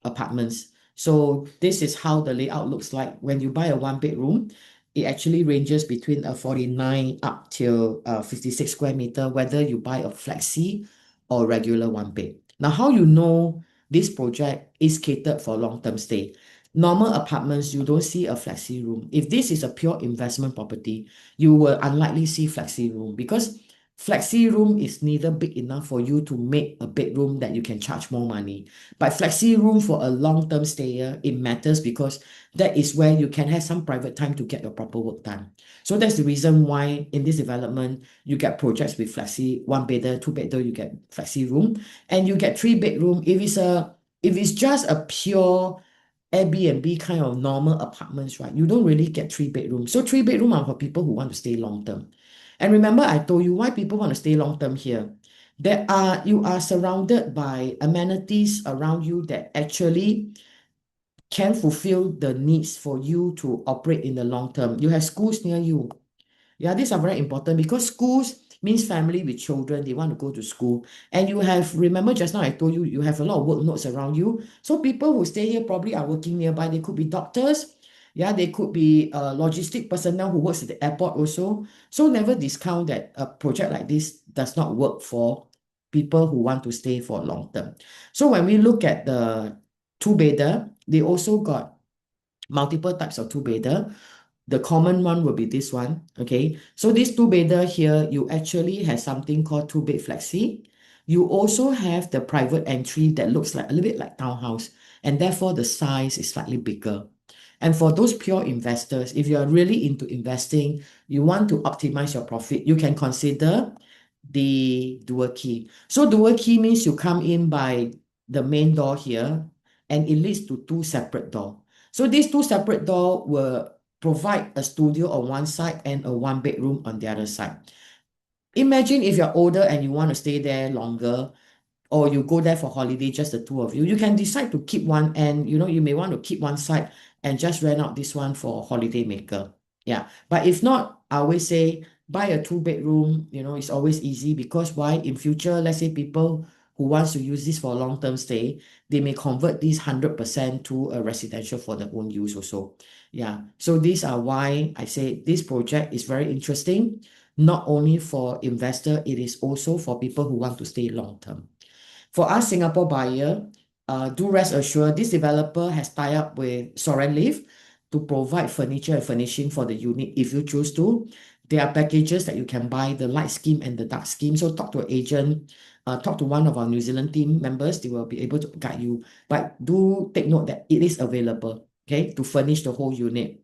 apartments. So this is how the layout looks like. When you buy a 1 bedroom, it actually ranges between a 49 up till 56 square meter, whether you buy a flexi or regular 1 bed. Now, how you know this project is catered for long-term stay? Normal apartments, you don't see a flexi room. If this is a pure investment property, you will unlikely see flexi room because flexi room is neither big enough for you to make a bedroom that you can charge more money. But flexi room for a long-term stayer, it matters because that is where you can have some private time to get your proper work done. So that's the reason why in this development, you get projects with flexi, 1 bedder, 2 bedder, you get flexi room, and you get 3 bedroom. If it's just a pure Airbnb kind of normal apartments, right? You don't really get 3 bedrooms. So 3 bedroom are for people who want to stay long term. And remember, I told you why people want to stay long term here. You are surrounded by amenities around you that actually can fulfill the needs for you to operate in the long term. You have schools near you. Yeah, these are very important because schools means family with children, they want to go to school. And you have, remember just now I told you, you have a lot of work nodes around you. So people who stay here probably are working nearby. They could be doctors. Yeah, they could be logistic personnel who works at the airport also. So never discount that a project like this does not work for people who want to stay for long term. So when we look at the 2 bedder, they also got multiple types of 2 bedder. The common one will be this one, okay? So this 2 bedder here, you actually have something called 2 bed flexi. You also have the private entry that looks like a little bit like townhouse, and therefore the size is slightly bigger. And for those pure investors, if you are really into investing, you want to optimize your profit, you can consider the dual key. So dual key means you come in by the main door here, and it leads to 2 separate doors. So these 2 separate doors will provide a studio on one side and a 1 bedroom on the other side. Imagine if you're older and you want to stay there longer, or you go there for holiday, just the two of you, you can decide to keep one, and you may want to keep one side and just rent out this one for holiday maker. Yeah. But if not, I always say buy a 2 bedroom, it's always easy because why? In future, let's say people who wants to use this for long-term stay, they may convert this 100% to a residential for their own use also. Yeah. So these are why I say this project is very interesting, not only for investor, it is also for people who want to stay long-term. For us Singapore buyer, do rest assured this developer has tied up with Soren Live to provide furniture and furnishing for the unit if you choose to. There are packages that you can buy, the light scheme and the dark scheme. So talk to an agent, talk to one of our New Zealand team members. They will be able to guide you. But do take note that it is available, okay, to furnish the whole unit.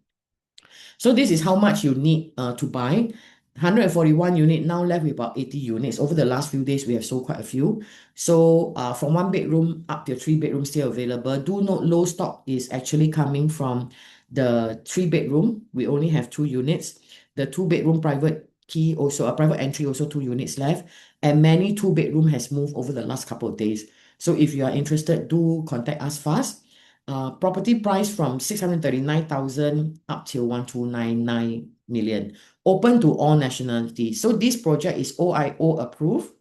So this is how much you need to buy. 141 unit, now left with about 80 units. Over the last few days, we have sold quite a few. So from 1 bedroom up to 3 bedroom still available. Do note low stock is actually coming from the 3 bedroom. We only have 2 units. The 2 bedroom private key also, a private entry also 2 units left. And many 2 bedroom has moved over the last couple of days. So if you are interested, do contact us fast. Property price from 639,000 up till 1,299 million. Open to all nationalities. So this project is OIO approved,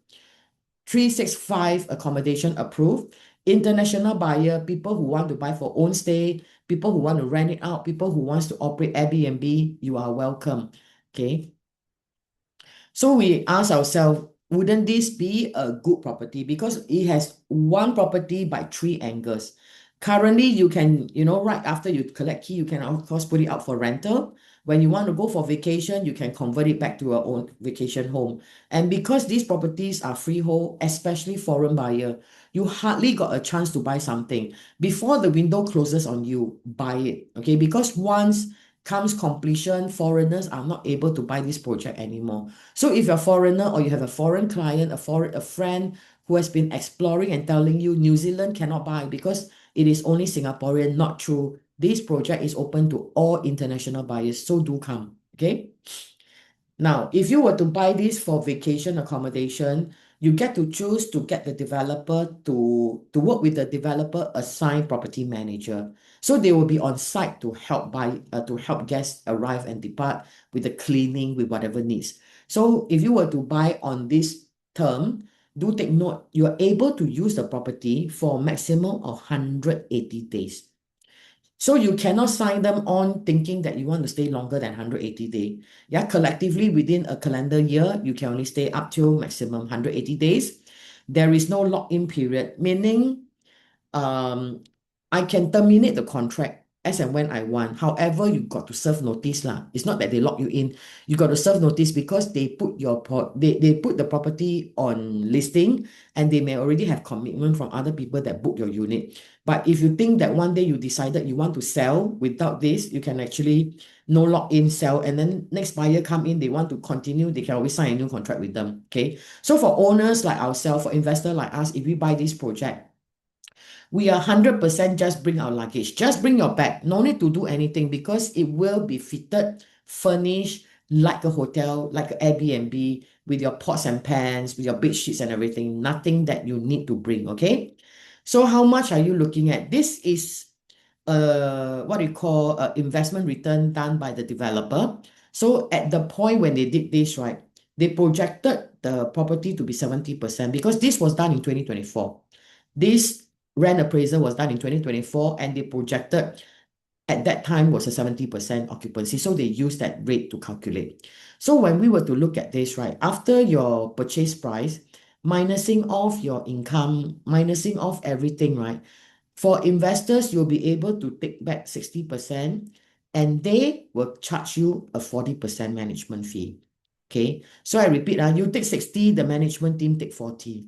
365 accommodation approved. International buyer, people who want to buy for own stay, people who want to rent it out, people who wants to operate Airbnb, you are welcome. Okay. So we ask ourselves, wouldn't this be a good property? Because it has one property by three angles. Currently, you can, right after you collect key, you can of course put it out for rental. When you want to go for vacation, you can convert it back to your own vacation home. And because these properties are freehold, especially foreign buyer, you hardly got a chance to buy something. Before the window closes on you, buy it. Okay, because once comes completion, foreigners are not able to buy this project anymore. So if you're a foreigner or you have a foreign client, a friend who has been exploring and telling you New Zealand cannot buy because it is only Singaporean, not true. This project is open to all international buyers, so do come. Okay. Now, if you were to buy this for vacation accommodation, you get to choose to get the developer to work with the developer assigned property manager. So they will be on site to help guests arrive and depart with the cleaning, with whatever needs. So if you were to buy on this term, do take note, you're able to use the property for a maximum of 180 days. So you cannot sign them on thinking that you want to stay longer than 180 days. Yeah, collectively within a calendar year, you can only stay up to maximum 180 days. There is no lock-in period, meaning um, I can terminate the contract as and when I want. However, you got to serve notice lah. It's not that they lock you in. You got to serve notice because they put the property on listing and they may already have commitment from other people that book your unit. But if you think that one day you decided you want to sell without this, you can actually no lock in sell, and then next buyer come in, they want to continue, they can always sign a new contract with them. Okay. So for owners like ourselves, for investors like us, if we buy this project, we are 100% just bring our luggage. Just bring your bag. No need to do anything because it will be fitted, furnished like a hotel, like an Airbnb, with your pots and pans, with your bed sheets and everything. Nothing that you need to bring, okay? So how much are you looking at? This is what you call investment return done by the developer. So at the point when they did this, right, they projected the property to be 70% because this was done in 2024. This rent appraisal was done in 2024 and they projected at that time was a 70% occupancy. So they used that rate to calculate. So when we were to look at this, right, after your purchase price, minusing off your income, minusing off everything, right, for investors, you'll be able to take back 60% and they will charge you a 40% management fee. Okay, so I repeat, you take 60, the management team take 40.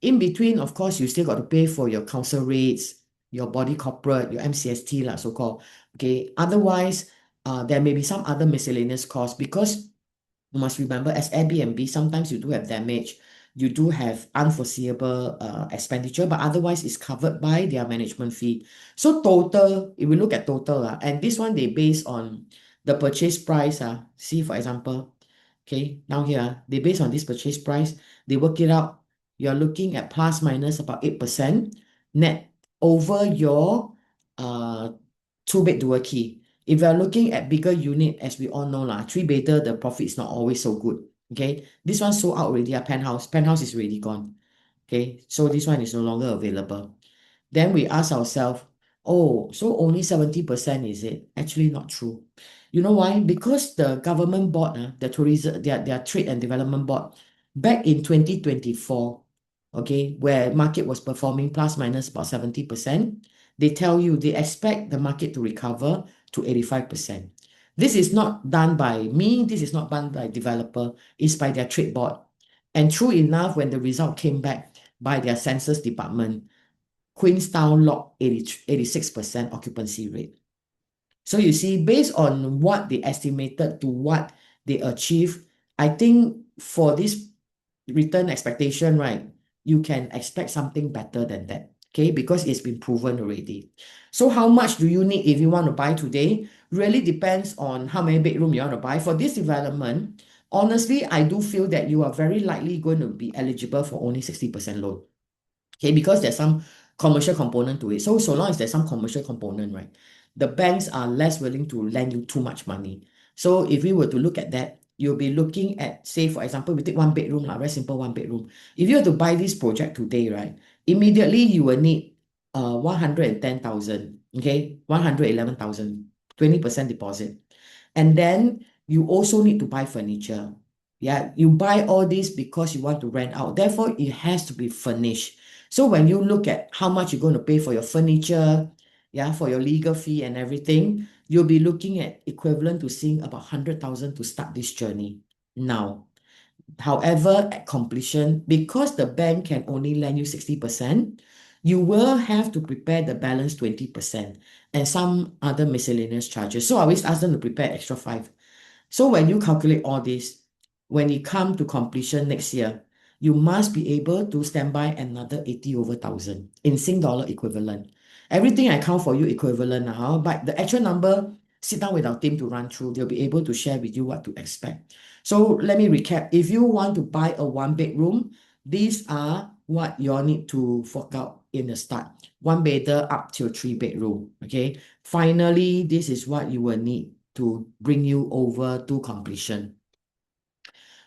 In between, of course, you still got to pay for your council rates, your body corporate, your MCST, lah, so-called. Okay, otherwise, there may be some other miscellaneous costs because you must remember, as Airbnb, sometimes you do have damage, you do have unforeseeable expenditure, but otherwise it's covered by their management fee. So total, if we look at total, and this one they base on the purchase price. See, for example, okay, now here, they base on this purchase price, they work it out. You're looking at plus minus about 8% net over your uh, two-bed dual key. If you're looking at bigger unit, as we all know, three-bedder, the profit is not always so good. Okay, this one sold out already. A penthouse. Penthouse is already gone. Okay, so this one is no longer available. Then we ask ourselves, oh, so only 70% is it? Actually, not true. You know why? Because the government board, the tourism, their trade and development board, back in 2024, okay, where market was performing plus minus about 70%, they tell you they expect the market to recover to 85%. This is not done by me, this is not done by developer, it's by their trade board. And true enough, when the result came back by their census department, Queenstown locked 86% occupancy rate. So you see, based on what they estimated to what they achieved, I think for this return expectation, right, you can expect something better than that. Okay, because it's been proven already. So how much do you need if you want to buy today? Really depends on how many bedroom you want to buy. For this development, honestly, I do feel that you are very likely going to be eligible for only 60% loan. Okay, because there's some commercial component to it. So long as there's some commercial component, right, the banks are less willing to lend you too much money. So if we were to look at that, you'll be looking at, say, for example, we take one bedroom, very simple one bedroom. If you were to buy this project today, right, immediately you will need 110,000, okay, 111,000, 20% deposit. And then you also need to buy furniture. Yeah, you buy all this because you want to rent out. Therefore, it has to be furnished. So when you look at how much you're going to pay for your furniture, yeah, for your legal fee and everything, you'll be looking at equivalent to seeing about 100,000 to start this journey now. However, at completion, because the bank can only lend you 60%, you will have to prepare the balance 20% and some other miscellaneous charges. So I always ask them to prepare extra 5. So when you calculate all this, when you come to completion next year, you must be able to stand by another 80 over thousand in Sing dollar equivalent. Everything I count for you equivalent now, but the actual number, sit down with our team to run through. They'll be able to share with you what to expect. So let me recap. If you want to buy a 1 bedroom, these are what you all need to fork out in the start. 1 bedder up to 3 bedroom. Okay. Finally, this is what you will need to bring you over to completion.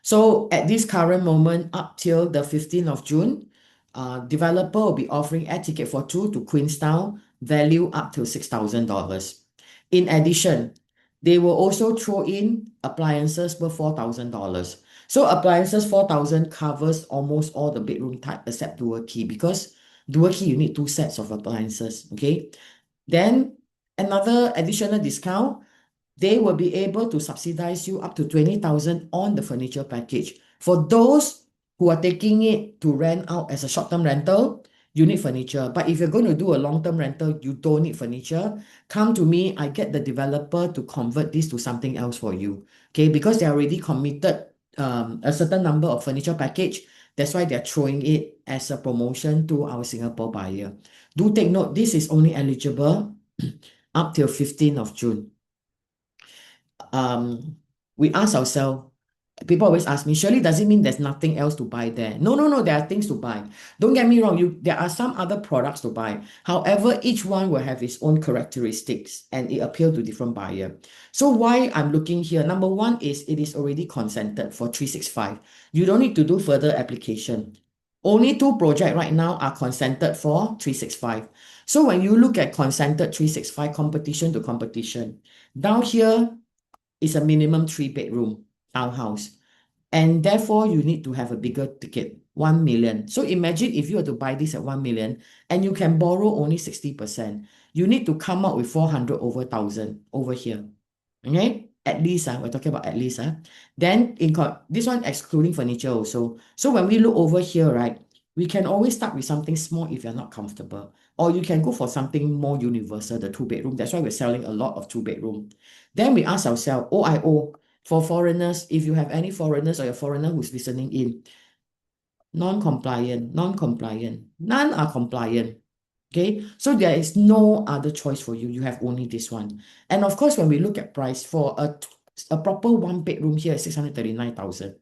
So at this current moment, up till the 15th of June, developer will be offering air ticket for two to Queenstown, value up to $6,000. In addition, they will also throw in appliances worth $4,000. So appliances 4,000 covers almost all the bedroom type except dual key, because dual key you need 2 sets of appliances. Okay. Then another additional discount, they will be able to subsidize you up to 20,000 on the furniture package. For those who are taking it to rent out as a short-term rental, you need furniture. But if you're going to do a long-term rental, you don't need furniture. Come to me, I get the developer to convert this to something else for you. Okay, because they're already committed a certain number of furniture package. That's why they're throwing it as a promotion to our Singapore buyer. Do take note, this is only eligible up till 15th of June. um, we ask ourselves, people always ask me, Shirley, does it mean there's nothing else to buy there? No, no, no, there are things to buy. Don't get me wrong, there are some other products to buy. However, each one will have its own characteristics and it appeal to different buyer. So why I'm looking here, number one is it is already consented for 365. You don't need to do further application. Only 2 projects right now are consented for 365. So when you look at consented 365 competition to competition, down here is a minimum 3 bedroom townhouse. And therefore, you need to have a bigger ticket, 1 million. So imagine if you were to buy this at 1 million and you can borrow only 60%, you need to come up with 400 over 1,000 over here. Okay? At least, we're talking about at least. Then this one excluding furniture also. So when we look over here, right, we can always start with something small if you're not comfortable. Or you can go for something more universal, the 2 bedroom. That's why we're selling a lot of 2 bedroom. Then we ask ourselves, OIO, for foreigners, if you have any foreigners or a foreigner who's listening in, non-compliant, non-compliant, none are compliant. Okay, so there is no other choice for you. You have only this one. And of course, when we look at price for a proper 1 bedroom here at 639,000,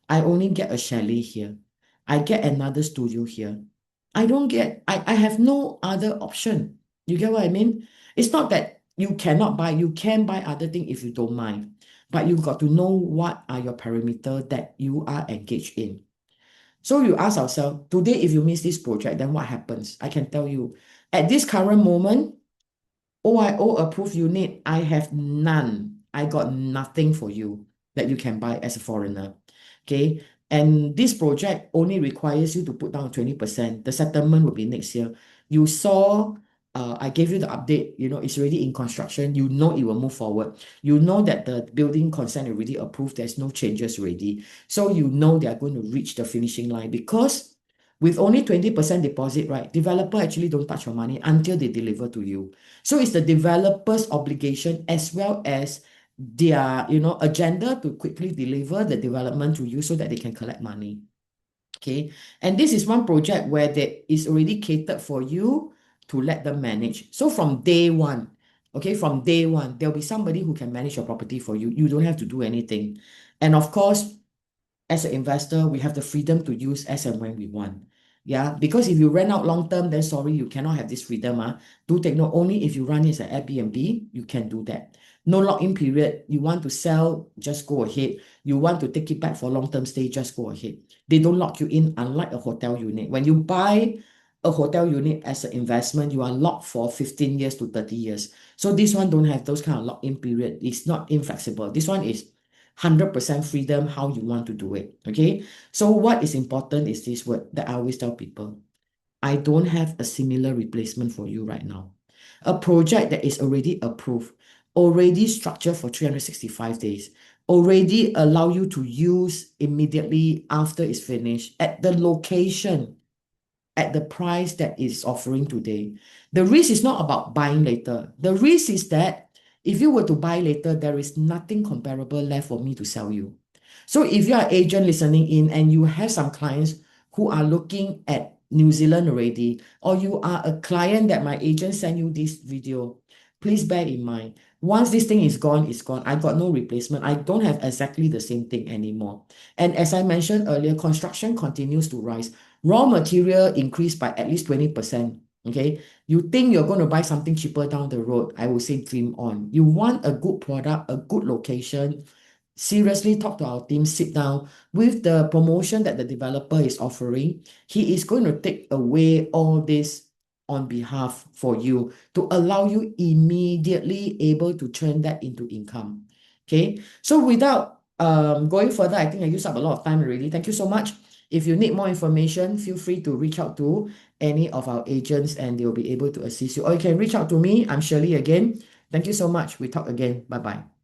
I only get a chalet here. I get another studio here. I have no other option. You get what I mean? It's not that you cannot buy, you can buy other things if you don't mind. But you've got to know what are your parameters that you are engaged in. So you ask ourselves, today, if you miss this project, then what happens? I can tell you, at this current moment, OIO approved unit, I have none. I got nothing for you that you can buy as a foreigner. Okay. And this project only requires you to put down 20%. The settlement will be next year. You saw, I gave you the update, it's already in construction. You know it will move forward. You know that the building consent already approved. There's no changes already. So you know they are going to reach the finishing line because with only 20% deposit, right, developer actually don't touch your money until they deliver to you. So it's the developer's obligation as well as their, agenda to quickly deliver the development to you so that they can collect money. Okay. And this is one project where there is already catered for you to let them manage. So from day one, okay, from day one, there'll be somebody who can manage your property for you. You don't have to do anything. And of course, as an investor, we have the freedom to use as and when we want. Yeah, because if you rent out long term, then sorry, you cannot have this freedom. Do take note, only if you run it as an Airbnb, you can do that. No lock-in period. You want to sell, just go ahead. You want to take it back for long-term stay, just go ahead. They don't lock you in, unlike a hotel unit. When you buy a hotel unit as an investment, you are locked for 15 years to 30 years. So this one don't have those kind of lock-in period. It's not inflexible. This one is 100% freedom how you want to do it. Okay. So what is important is this word that I always tell people. I don't have a similar replacement for you right now. A project that is already approved, already structured for 365 days, already allow you to use immediately after it's finished at the location, at the price that is offering today. The risk is not about buying later. The risk is that if you were to buy later, there is nothing comparable left for me to sell you. So if you are an agent listening in and you have some clients who are looking at New Zealand already, or you are a client that my agent sent you this video, please bear in mind, once this thing is gone, it's gone. I got no replacement. I don't have exactly the same thing anymore. And as I mentioned earlier, construction continues to rise. Raw material increased by at least 20%. Okay. You think you're going to buy something cheaper down the road, I will say dream on. You want a good product, a good location. Seriously, talk to our team, sit down with the promotion that the developer is offering. He is going to take away all this on behalf for you to allow you immediately able to turn that into income. Okay. So without going further, I think I used up a lot of time already. Thank you so much. If you need more information, feel free to reach out to any of our agents and they'll be able to assist you. Or you can reach out to me. I'm Shirley again. Thank you so much. We talk again. Bye-bye.